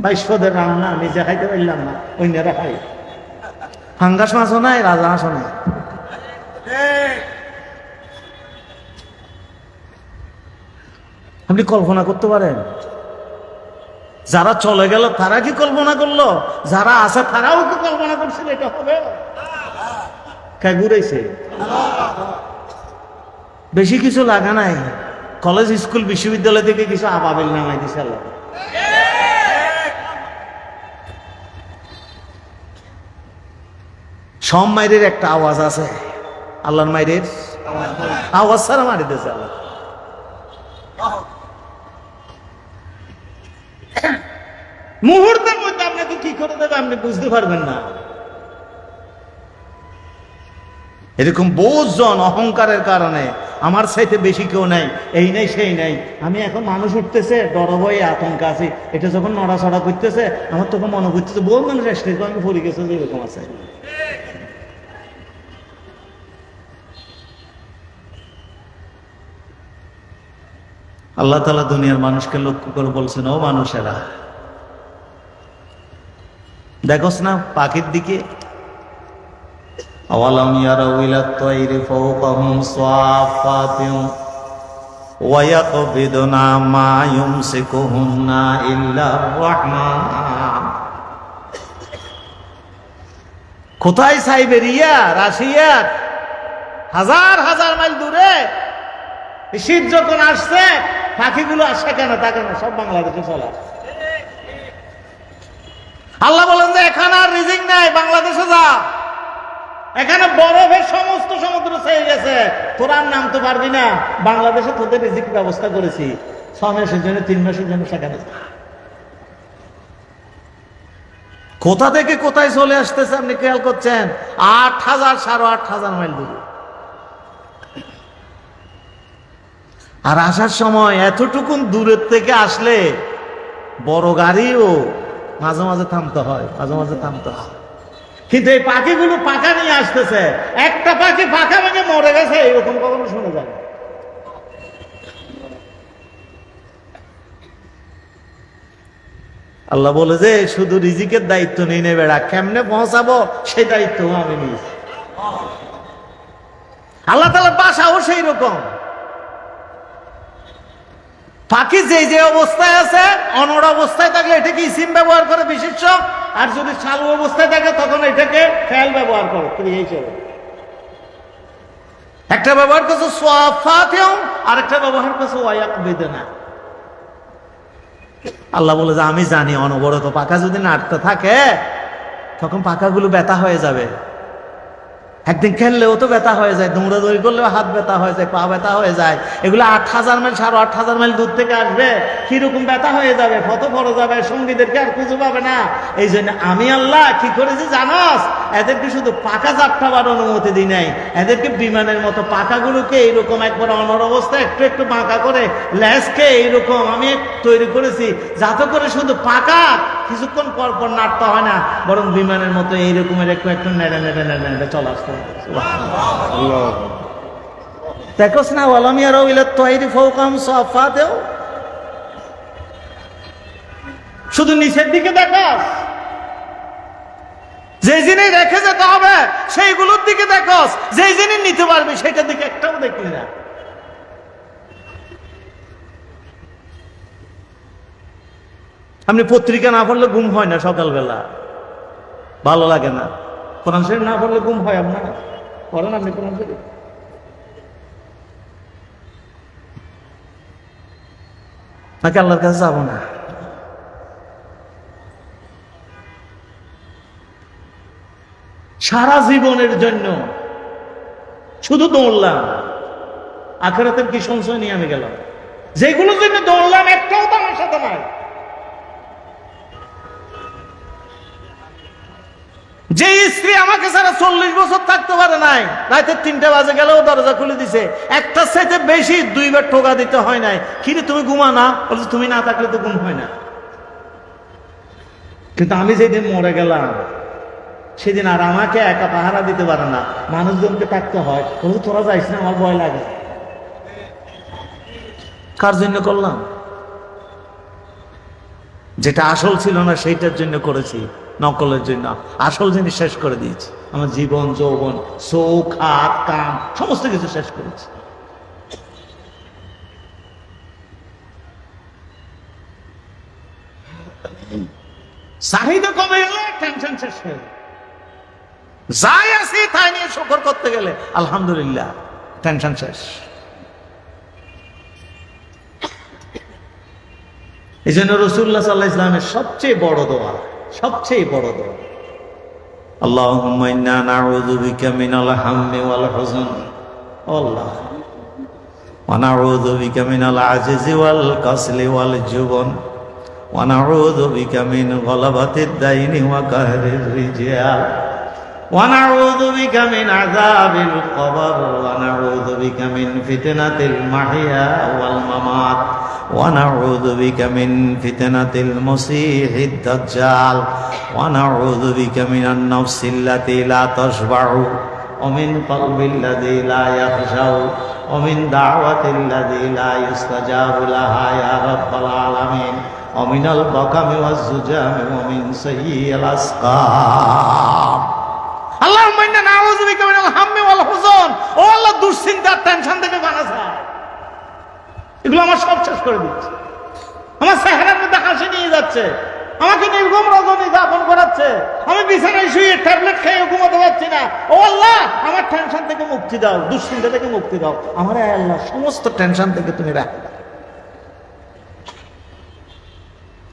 22 পদের রান্না নিজে খাইতে পারলাম না, অন্যরা খাই। ফাঙ্গাস মাছও নাই, রাজা মাছও নাই। আপনি কল্পনা করতে পারেন? যারা চলে গেল তারা কি কল্পনা করলো? যারা আছে তারাও কি কল্পনা করছিল এটা হবে? কে ঘুরাইছে? বেশি কিছু লাগা নাই। কলেজ, স্কুল, বিশ্ববিদ্যালয় থেকে কিছু আবাবিল নামাই দিছে আল্লাহ। সব মাইরের একটা আওয়াজ আছে, আল্লাহর মাইরের আওয়াজ ছাড়া মারি দিয়েছে আল্লাহ। মুহূর্তের মধ্যে আপনাকে কি করে দেবে আপনি বুঝতে পারবেন না। এরকম বহুজন অহংকারের কারণে আমার চাইতে বেশি কেউ নাই, এই নাই সেই নাই। আমি এখন মানুষ উঠতেছে ডর ভয়ে আতঙ্ক আছি, এটা যখন নড়াচড়া করতেছে আমার তখন মনে করতেছে বহু মানুষ আসলে আমি পড়ে গেছে, এরকম আছে। আল্লাহ তাআলা দুনিয়ার মানুষকে লক্ষ্য করে বলছেন, ও মানুষেরা দেখোস না পাখির দিকে? আওয়ালাম ইয়ারাউ ইলাত তায়রি ফাওকাহুম সাফাতিন ওয়া ইয়াকবিদুনা মা ইউমসিকুহুন্না ইল্লার রাহমান। কোথায়? সাইবেরিয়া, রাশিয়া, হাজার হাজার মাইল দূরে। শীত যখন আসছে পাখিগুলো আসে কেন? তা কেন? সব বাংলাদেশে চলে আসে। আল্লাহ বলেন যে এখানে আর রিজিক নাই, বাংলাদেশে যা। এখানে বরফের সমস্ত সমুদ্র ছেয়ে গেছে, তোরা আর নামতে পারবি না। বাংলাদেশে তোদের রিজিক ব্যবস্থা করেছি 6 মাসের জন্য, 3 মাসের জন্য সেখানে। কোথা থেকে কোথায় চলে আসতেছে আপনি খেয়াল করছেন? 8,000 8,500 মাইল দূরে। আর আসার সময় এতটুকুন দূরের থেকে আসলে বড় গাড়িও মাঝে মাঝে থামতে হয়, মাঝে মাঝে থামতে হয়। কিন্তু এই পাখিগুলো পাখা নিয়ে আসতেছে, একটা পাখি পাখা ভেঙে মরে গেছে এরকম কখনো শুনে যায় না। আল্লাহ বলে যে শুধু রিজিকের দায়িত্ব নিয়ে নেবে, কেমনে পৌঁছাবো সেই দায়িত্ব আমি নিয়েছি। আল্লাহ তাআলার বাসাও সেই রকম। পাখি যে যে অবস্থায় আছে, অনড় অবস্থায় থাকলে এটাকে ইসিম ব্যবহার করে বিশেষ্য, আর যদি চালু অবস্থায় থাকে তখন এটাকে ফেল ব্যবহার করে ক্রিয়া হিসেবে। একটা ব্যবহার করছে সাফাতিন, আর একটা ব্যবহার করছে ওয়ায়াকবিদুনা। আল্লাহ বলে যে আমি জানি অনবরত পাখা যদি নাড়তে থাকে তখন পাখাগুলো ব্যথা হয়ে যাবে। একদিন খেললেও তো ব্যথা হয়ে যায়, দৌড়াদৌড়ি করলেও হাত ব্যথা হয়ে যায়, পা ব্যথা হয়ে যায়। এগুলো 8,000 মাইল 8,500 মাইল দূর থেকে আসবে, কিরকম ব্যথা হয়ে যাবে, কত বড় যাবে, সঙ্গীদেরকে আর খুঁজে পাবে না। এই জন্য আমি আল্লাহ কি করেছি জানাস? এদেরকে শুধু পাখা চাপটাবার অনুমতি দিই নাই, এদেরকে বিমানের মতো পাখাগুলোকে এইরকম একবার অনর অবস্থায় একটু একটু বাঁকা করে লেজকে এইরকম আমি তৈরি করেছি, যাতে করে শুধু পাখা কিছুক্ষণ পর পর নাড়তে হয় না, বরং বিমানের মতো এইরকমের একটু একটু নেড়ে নেড়ে নেড়ে নেড়ে চলে আসতে হয়। দেখোস না ওয়ালাম ইয়ারাউ ইলাত তায়রি ফাওকাহুম সাফাতিন, শুধু নিচের দিকে দেখোস। যে জিনিস রেখে যেতে হবে সেইগুলোর দিকে দেখোস, যে জিনিস নিতে পারবি সেটার দিকে একটাও দেখলি না। আপনি পত্রিকা না পড়লে ঘুম হয় না, সকালবেলা ভালো লাগে না। কোরআন শরীফ না পড়লে ঘুম হয় আপনার? পড়েন আপনি কোরআন শরীফ? নাকি আল্লাহর কাছে যাবো না? সারা জীবনের জন্য শুধু দৌড়লাম, আখিরাতের কি সঞ্চয় নিয়ে আমি গেলাম? যেগুলোর জন্য দৌড়লাম একটাও তো আমার সাথে নাই। যে স্ত্রী আমাকে ছাড়া 40 বছর থাকতে পারে নাই, রাতে 3টা বাজে গেলেও দরজা খুলে দিছে, একটা চাইতে বেশি 2 বার ঠোকা দিতে হয় নাই, কিরে তুমি ঘুমা না, বলছে তুমি না থাকলে তো ঘুম হয় না। কিন্তু আমি যেদিন মরে গেলাম সেদিন আর আমাকে একা পাহারা দিতে পারে না, মানুষজনকে থাকতে হয়। বলছে তোরা যাইস না, আমার ভয় লাগে। কার জন্য করলাম? যেটা আসল ছিল না সেইটার জন্য করেছি, নকলের জন্য। আসল জিনিস শেষ করে দিয়েছি, আমার জীবন যৌবন চোখ হাত কান সমস্ত কিছু শেষ করেছি। চাহিদা কমে গেলে টেনশন শেষ হয়ে গেল। যাই আছি তাই নিয়ে শুকর করতে গেলে আলহামদুলিল্লাহ টেনশন শেষ। এই জন্য রাসূলুল্লাহ সাল্লাল্লাহু আলাইহি ওয়াসাল্লামের সবচেয়ে বড় দোয়া, সবচেয়ে বড় দোয়া, আল্লাহুম্মা ইন্না নাউযু বিকা মিনাল হাম্মি ওয়াল হুজন, আল্লাহ, ওয়া নাউযু বিকা মিনাল আজিজি ওয়াল কাসলি ওয়াল জুবন, ওয়া নাউযু বিকা মিন গলাবাতিদ দাইনি ওয়া কাহরির রিজাল, ওয়া নাউযু বিকা মিন আযাবিল কবর, ওয়া নাউযু বিকা মিন ফিতনাতিল মাহিয়া ওয়াল মামাত, ওয়া নাউযু বিকা মিন ফিতনাতিল মসীহিদ দাজ্জাল, ওয়া নাউযু বিকা মিনান নাফসিল্লাতী লা তাশবাউ, ওয়া মিন কলবিল্লাযী লা ইয়াখশাউ, ওয়া মিন দাওয়াতিল্লাযী লা ইউস্তাজাবু লাহা ইয়া রাব্বাল আলামিন, ওয়া মিনাল বাকামি ওয়াজ জুজামি, ওয়া মিন সাইয়্যিল আসকাম। আল্লাহুম্মা ইন্না নাউযু বিকা মিনাল হাম্মি ওয়াল হুজন, ও আল্লাহ, দুশ্চিন্তা টেনশন থেকে বাঁচা, এগুলো আমার সব শেষ করে দিচ্ছে। আমার চেহারার মধ্যে হাসি নিয়ে যাচ্ছে, আমাকে নির্গম রজনী যাপন করাচ্ছে, আমি বিছানায় শুয়ে ট্যাবলেট খেয়ে ঘুমাতে পারছি না। ও আল্লাহ, আমার টেনশন থেকে মুক্তি দাও, দুশ্চিন্তা থেকে মুক্তি দাও, আমার আল্লাহ সমস্ত টেনশন থেকে তুমি রাখো।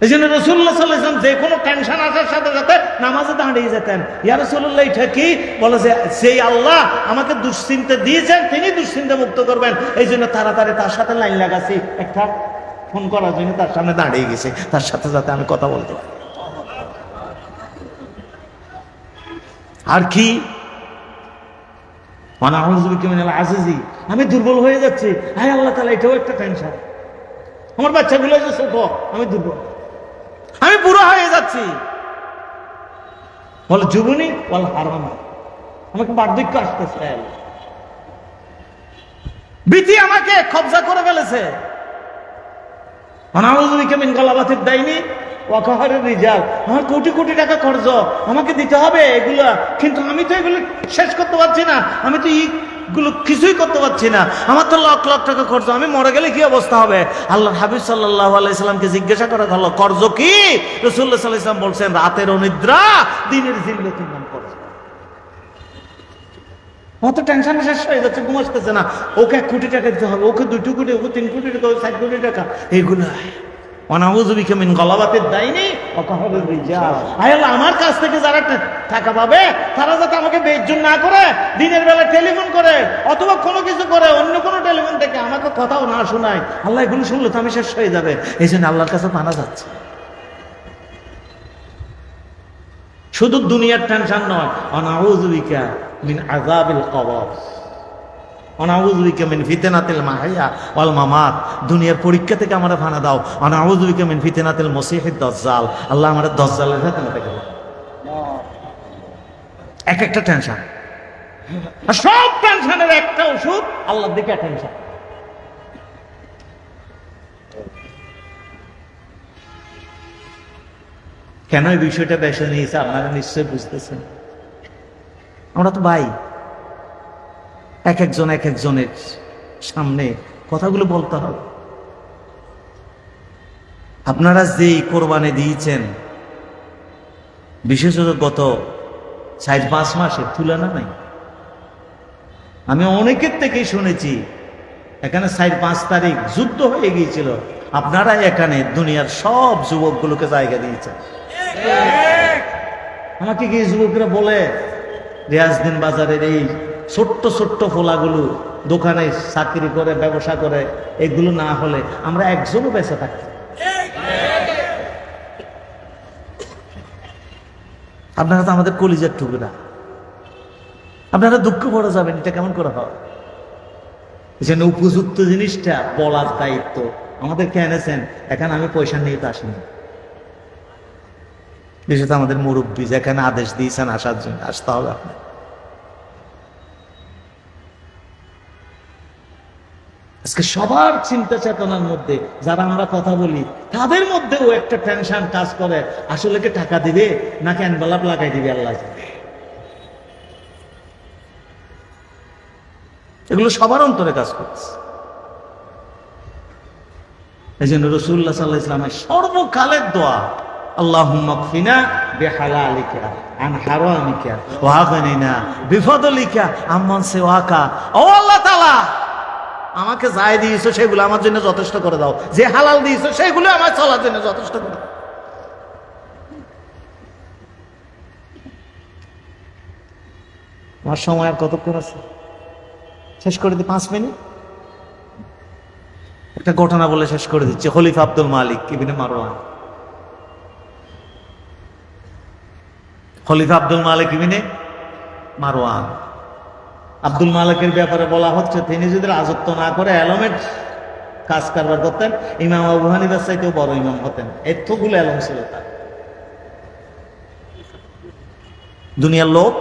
এই জন্য রাসূলুল্লাহ সাল্লাল্লাহু আলাইহি ওয়াসাল্লাম যে কোনো টেনশন আসার সাথে সাথে নামাজে দাঁড়িয়ে যেতেন। ইয়া রাসূলুল্লাহ, এটা কি? বলে যে সেই আল্লাহ আমাকে দুশ্চিন্তা দিয়েছেন, তিনি দুশ্চিন্তা মুক্ত করবেন। এই জন্য তাড়াতাড়ি তার সাথে লাইন লাগাছি, একটা ফোন করার জন্য তার সামনে দাঁড়িয়ে গেছে, তার সাথে যাতে আমি কথা বলতে পারি। আর কি? ওয়া নাউযু বিকা মিনাল আজিজি, আমি দুর্বল হয়ে যাচ্ছি, হায় আল্লাহ তাআলা, এটাও একটা টেনশন। আমার বাচ্চাগুলো যে ছোট, আমি দুর্বল, আমি বুড়ো হয়ে যাচ্ছি। বলে যুবনী বল হারামা, আমাকে বার্ধক্য আসতেছে, ভীতি আমাকে কবজা করে ফেলেছে। আমার কোটি কোটি টাকা খরচ, আমাকে দিতে হবে এগুলা, কিন্তু আমি তো এগুলো শেষ করতে পারছি না, আমি তো এগুলো কিছুই করতে পারছি না, আমার তো লাখ লাখ টাকা খরচ, আমি মরে গেলে কি অবস্থা হবে? আল্লাহ হাবিব সাল্লাল্লাহু আলাইহি সাল্লামকে জিজ্ঞাসা করা হলো, কর্জ কি? রাসূলুল্লাহ সাল্লাল্লাহু আলাইহি সাল্লাম বলছেন, রাতের অনিদ্রা, দিনের জিল্লতির নাম কর্জ। আমার তো টেনশন শেষ হয়ে যাচ্ছে, ঘুম আসতেছে না, ওকে 1 কোটি টাকা দিতে হবে, ওকে 2 কোটি, ওকে 3 কোটি টাকা, 7 কোটি টাকা, এইগুলো। ওয়ানাউযু বিকা মিন গলাবাতিদ দাইনি ওয়া কাহরির রিজাল, আয় আল্লাহ, আমার কাছ থেকে যারা টাকা পাবে তারা যাতে আমাকে বেইজ্জত না করে, দিনের বেলা টেলিফোন করে অথবা কোনো কিছু করে, অন্য কোনো টেলিফোন থেকে আমাকে কথাও না শোনায়। আল্লাহ, এগুলো শুনলে তো আমি শেষ হয়ে যাবে। এই জন্য আল্লাহর কাছে পানা যাচ্ছে। শুধু দুনিয়ার টেনশন নয়, ওয়ানাউযু বিকা মিন আযাবিল কবর, ওয়ানাউযু বিকা মিন ফিতনাতিল মাহিয়া ওয়াল মামাত, দুনিয়ার পরীক্ষা থেকে আমারে ফানা দাও। ওয়ানাউযু বিকা মিন ফিতনাতিল মসীহিদ দাজ্জাল, আল্লাহ আমারে দাজ্জালের ফিতনা থেকে বাঁচাও। এক একটা টেনশন, আর সব টেনশনের একটা ওষুধ, আল্লাহর দিকে টেনশন। কেন এই বিষয়টা বেছে নিয়েছে আপনারা নিশ্চয়ই বুঝতেছেন। আমরা তো ভাই, এক একজনের সামনে কথাগুলো বলতে হবে। আপনারা যেই কোরবানি দিয়েছেন, বিশেষত গত 4-5 মাসে তুলনা নাই। আমি অনেকের থেকেই শুনেছি এখানে 4-5 তারিখ যুদ্ধ হয়ে গিয়েছিল, আপনারা এখানে দুনিয়ার সব যুবকগুলোকে জায়গা দিয়েছেন। আমাকে কি যুবকরা বলে, রিয়াজউদ্দিন বাজারের এই ছোট্ট ছোট্ট ফোলাগুলো দোকানে চাকরি করে ব্যবসা করে, এগুলো না হলে আমরা একজনও বেঁচে থাকতাম। আপনারা তো আমাদের কলিজার টুকরা, আপনারা দুঃখ পড়ে যাবেন, এটা কেমন করে হয়? এজন্য উপযুক্ত জিনিসটা বলার দায়িত্ব আমাদেরকে এনেছেন। এখানে আমি পয়সা নিয়ে তো আসিনি, বিশেষত আমাদের মুরব্বী যেখানে আদেশ দিয়েছেন আসার জন্য, আসতে হবে আপনার। আজকে সবার চিন্তা চেতনার মধ্যে যারা আমরা কথা বলি তাদের মধ্যেও একটা টেনশন কাজ করে, আসলে কি টাকা দিবে নাকি এনভেলপ লাগাই দিবে আল্লাহ জানে। এগুলো সবার অন্তরে কাজ করছে। এই জন্য রাসূলুল্লাহ সাল্লাল্লাহু আলাইহি ওয়াসাল্লামের সর্বকালের দোয়া, আল্লাহুম্মা কফিনা বিহালালিকা আন হারামিকা ওয়া আগনিনা বিফদলিকা আম্মান সিওয়াকা। ও আল্লাহ তাআলা, আমাকে যাই দিয়েছো সেগুলো আমার জন্য যথেষ্ট করে দাও, যে হালাল দিয়েছো সেগুলো আমার চলার জন্য যথেষ্ট করে দাও। আমার সময় আর কতক্ষণ আছে? শেষ করে দিই 5 মিনিট। একটা ঘটনা বলে শেষ করে দিচ্ছি। খলিফা আব্দুল মালিক ইবনে মারওয়ান, খলিফা আব্দুল মালিক ইবনে মারওয়ান, আব্দুল মালিকের ব্যাপারে বলা হচ্ছে তিনি যদি রাজত্ব না করে এলমের কাজ কারবার করতেন, ইমাম আবু হানিফার চাইতেও বড় ইমাম হতেন। এতগুলো এলম ছিল তার। দুনিয়ার লোক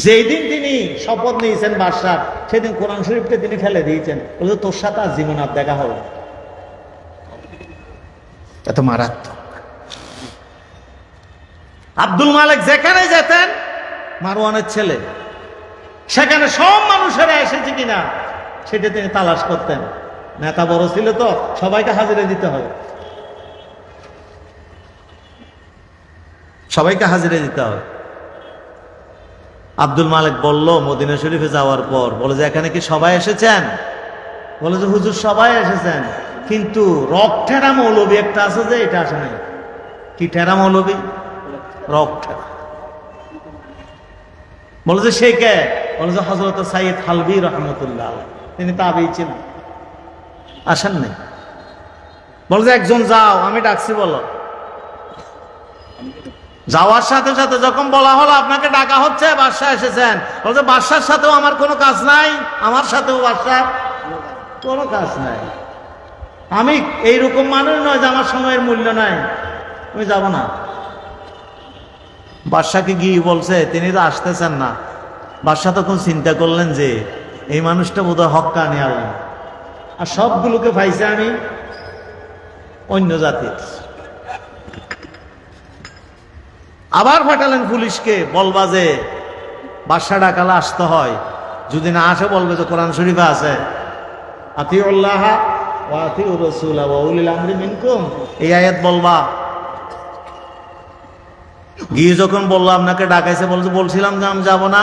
যেই দিন তিনি শপথ নিয়েছেন বাদশাহ, সেদিন কোরআন শরীফকে তিনি ফেলে দিয়েছেন, বলছে তোর সাথে আর জীবন আর দেখা হবে। এত মারাত্মক। আব্দুল মালিক যেখানে যেতেন, মারওয়ানের ছেলে, সেখানে সব মানুষেরা এসেছে কিনা সেটা তিনি তালাশ করতেন। নেতা বড় ছিল তো, সবাইকে হাজিরা দিতে হবে, সবাইকে হাজিরা দিতে হবে। আব্দুল মালিক বলল মদিনা শরীফে যাওয়ার পর, বলে যে এখানে কি সবাই এসেছেন? বলে যে হুজুর সবাই এসেছেন, কিন্তু রক ঠেরা মৌলবী একটা আছে যে এটা আসে নাই। কি ঠেরা মৌলবী? রক ঠেরা। বলে যে সে কে? বলে যে হযরত সাইয়্যিদ হালবি রাহমাতুল্লাহ, তিনি তাবেঈ ছিলেন, আসেন নাই। বলে যে একজন যাও, আমি ডাকছি, বলো। যাওয়ার সাথে সাথে যখন বলা হলো আপনাকে ডাকা হচ্ছে, বাদশা এসেছেন, বলছে বাদশার সাথেও আমার কোনো কাজ নাই, আমার সাথেও বাদশার কোনো কাজ নাই। আমি এইরকম মানুষ নয় যে আমার সময়ের মূল্য নাই, আমি যাব না। বাদশাকে গিয়ে বলছে, তিনি তো আসতেছেন না। বাদশা তখন চিন্তা করলেন যে এই মানুষটা বোধহয় হক্কানি আলেম, আর সবগুলোকে পাইছে আমি অন্য জাতির। আবার পাঠালেন পুলিশকে, বলবা যে বাদশা ডাকালে আসতে হয়, যদি না আসে বলবে যে কোরআন শরীফে আছে আতিউল্লাহ ওয়া আতিউর রাসূল ওয়া উলিল আমরি মিনকুম, এই আয়াত বলবা। গিয়ে যখন বললো আপনাকে ডাকাইছে, বলছে বলছিলাম যে আমি যাবো না।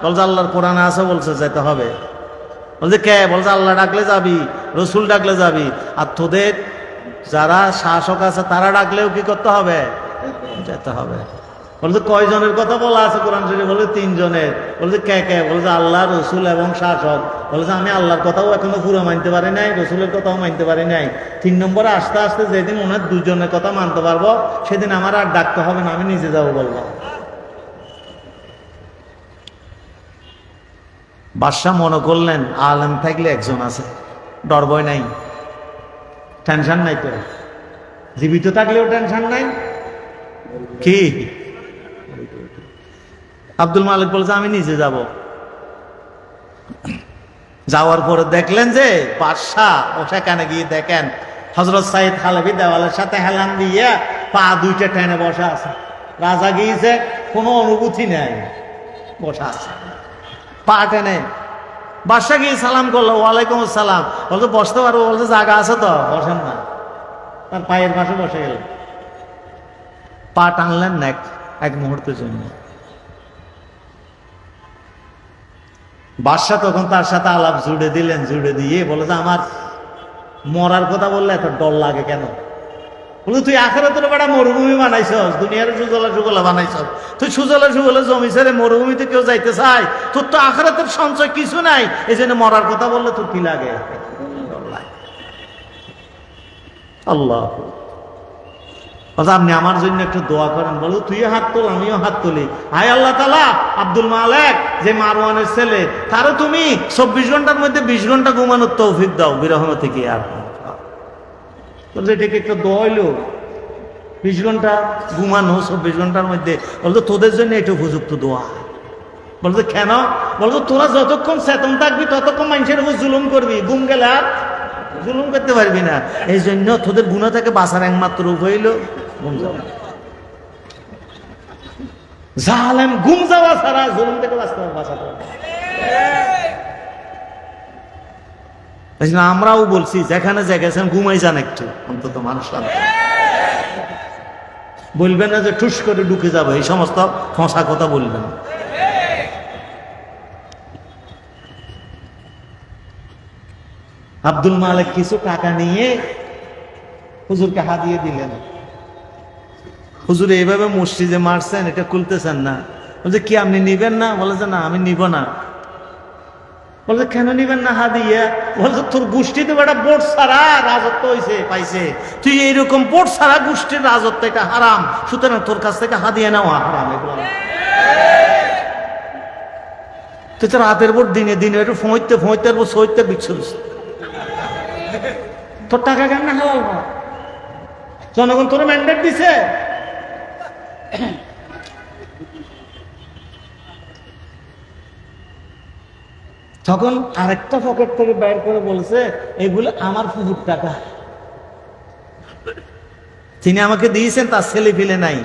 বলছে আল্লাহর কোরআনে আছে, বলছে যেতে হবে। বলছে কে? বলছে আল্লাহ ডাকলে যাবি, রসুল ডাকলে যাবি, আর তোদের যারা শাসক আছে তারা ডাকলেও কি করতে হবে? যেতে হবে। বলছে কয়জনের কথা বলা আছে কোরআন শরীফে? বলে 3 জনের। বলছে কে কে? বলছে আল্লাহ, রসুল এবং শাসক। বলছে আমি আল্লাহর কথাও এখনো পুরো মানতে পারি নাই, রসুলের কথাও মানতে পারি নাই। 3 নম্বরে আস্তে আস্তে যেদিন ওনার 2 জনের কথা মানতে পারবো, সেদিন আমার আর ডাকতে হবে না, আমি নিজে যাবো বলবো। বাদশাহ মনে করলেন আলেম থাকলে একজন আছে, ডর ভয় নাই, টেনশন নাই। তো জীবিত থাকলেও টেনশন নাই। কি? আব্দুল মালিক বলছে আমি নিজে যাব। যাওয়ার পরে দেখলেন যে বাদশাহ, ও সেখানে গিয়ে দেখেন হযরত সাইয়্যিদ হালবি দেওয়ালের সাথে হেলান দিয়ে পা 2টা টেনে বসা আছে। রাজা গিয়েছে, কোনো অনুভূতি নেই, বসা আছে পা টেনে। বাদশাহ গিয়ে সালাম করলো, ওয়ালাইকুম আসসালাম। বলছে বসতে পারবো? বলছে জায়গা আছে তো, বসেন না। তার পায়ের পাশে বসে গেল, পা টানলেন না এক মুহূর্তের জন্য। বাদশাহ তখন তার সাথে আলাপ জুড়ে দিলেন, জুড়ে দিয়ে বলে যে আমার মরার কথা বললে এত ডর লাগে কেন? বলে তুই আখিরাতের বেটা মরুভূমি বানাইছস, দুনিয়ার সুজলা সুফলা বানাইছস। তুই সুজলা সুফলা জমি ছেড়ে মরুভূমিতে কেউ যাইতে চায়? তোর তো আখিরাতের সঞ্চয় কিছু নাই, এই জন্য মরার কথা বললে তোর কি লাগে? আল্লাহ। আপনি আমার জন্য একটু দোয়া করেন। বলো তুইও হাত তোল, আমিও হাত তুলি। হায় আল্লাহ তাআলা, আব্দুল মালেক যে মারওয়ানের ছেলে, তারও তুমি 24 ঘন্টার মধ্যে 20 ঘন্টা ঘুমানোর তৌফিক দাও বিরহমত থেকে। আর বলছে এটাকে একটা দোয়া হইলো, 20 ঘন্টা ঘুমানো 24 ঘন্টার মধ্যে। বলতো তোদের জন্য এটা উপযুক্ত দোয়া। বলতো কেন? বলতো তোরা যতক্ষণ চেতন থাকবি ততক্ষণ মানুষের উপর জুলুম করবি, ঘুম গেলে আর জুলুম করতে পারবি না। এই জন্য তোদের গুনাহ থেকে বাঁচার একমাত্র উপায় হইল ঘুম যাওয়া। জালেম ঘুম যাওয়া ছাড়া জুলুম থেকে বাঁচাতে পারবে। আমরাও বলছি যেখানে গেছেন ঘুমাই যান একটু, অন্তত মানুষ বলবেন না যে ঠুস করে ঢুকে যাবে, এই সমস্ত ফসা কথা বলবেন। আব্দুল মালিক কিছু টাকা নিয়ে হুজুরকে হাদিয়ে দিলেন। হুজুর এইভাবে মসজিদে মারছেন, এটা খুলতেছেন না। বলছে কি আপনি নিবেন না? বলে যে না আমি নিব না। বলছে কেন নিবেন না হাদিয়া? বলছে তোর গোষ্ঠীতে একটা বোর্ড ছাড়া রাজত্ব হয়েছে পাইছে, তুই এইরকম বোর্ড ছাড়া গোষ্ঠীর রাজত্ব, এটা হারাম, সুতরাং তোর কাছ থেকে হাদিয়া নেওয়া হারাম। এগুলো তুই তো রাতের বোর্ড দিনে দিনে একটু ফোঁতে ফোঁতে সইতে বিচ্ছুস, তোর টাকা কেন না হালাল হয়? জনগণ তোর ম্যান্ডেট দিছে। তখন আরেকটা পকেট থেকে বাইর করে বলছে এগুলো আমার ফুফুর টাকা, তিনি আমাকে দিয়েছেন, তার ছেলে ফেলে নাই,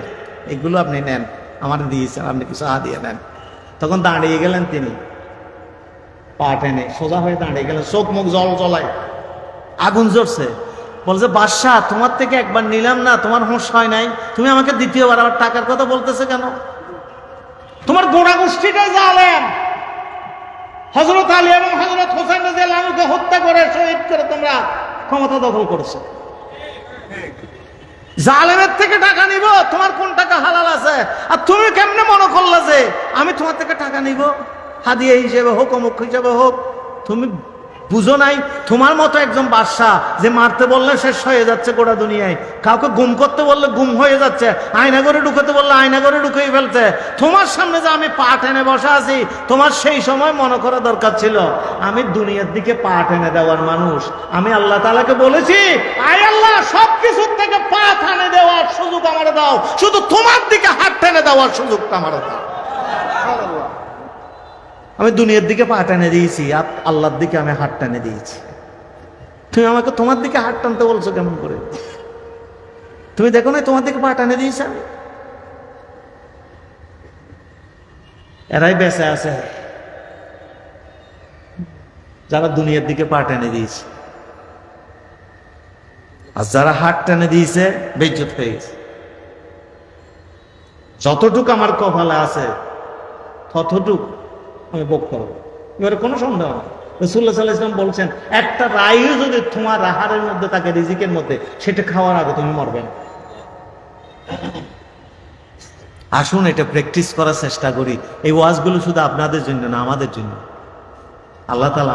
এগুলো আপনি নেন, আমার দিয়েছেন, আপনি কিছু দিয়ে নেন। তখন দাঁড়িয়ে গেলেন তিনি, পা টেনে সোজা হয়ে দাঁড়িয়ে গেলেন, চোখ মুখ জল জলায়, আগুন জ্বলছে। বলছে বাদশাহ তোমার থেকে একবার নিলাম না, তোমার হোঁশ হয় নাই, তুমি আমাকে দ্বিতীয়বার আবার টাকার কথা বলতেছে কেন? তোমার গোড়া গোষ্ঠীটাই জালেম। হযরত আলী এবং হযরত হোসেন রাদিয়াল্লাহু আনহুকে হত্যা করে শহীদ করে তোমরা ক্ষমতা দখল করেছো। জালেমের থেকে টাকা নিব, তোমার কোন টাকা হালাল আছে? আর তুমি কেমনে মনে করলা যে আমি তোমার থেকে টাকা নিব, হাদিয়া হিসেবে হোক অমুক হিসেবে হোক? তুমি বুঝো নাই তোমার মতো একজন বাদশা যে মারতে বললে শেষ হয়ে যাচ্ছে গোটা দুনিয়ায়, কাউকে গুম করতে বললে গুম হয়ে যাচ্ছে, আয়না করে ঢুকাতে বললে আয়না করে ঢুকিয়ে ফেলছে, তোমার সামনে যে আমি পা টেনে বসা আছি, তোমার সেই সময় মনে করা দরকার ছিল আমি দুনিয়ার দিকে পা টেনে দেওয়ার মানুষ। আমি আল্লাহ তাআলাকে বলেছি আয় আল্লাহ সবকিছুর থেকে পা টেনে দেওয়ার সুযোগ আমার দাও, শুধু তোমার দিকে হাত টেনে দেওয়ার সুযোগটা আমার দাও। আমি দুনিয়ার দিকে পা টেনে দিয়েছি, আল্লাহর দিকে আমি হাত টেনে দিয়েছি। তুমি আমাকে তোমার দিকে হাত টানতে বলছো কেমন করে? তুমি দেখো না তোমার দিকে পা টেনে দিয়েছি আমি। এরাই বেঁচে আছে যারা দুনিয়ার দিকে পা টেনে দিয়েছে, আর যারা হাত টেনে দিয়েছে বেইজ্জত হয়ে গেছে। যতটুক আমার কপালে আছে ততটুক আমি ভোগ করবো, এবারে কোনো সন্দেহ না। রাসূলুল্লাহ সাল্লাল্লাহু আলাইহি ওয়াসাল্লাম বলছেন একটা রায়ও যদি তোমার আহারের মধ্যে থাকে, রিজিকের মধ্যে, সেটা খাওয়ার আগে তুমি মরবে না। আসুন এটা প্র্যাকটিস করার চেষ্টা করি। এই ওয়াজগুলো শুধু আপনাদের জন্য না, আমাদের জন্য। আল্লাহ তাআলা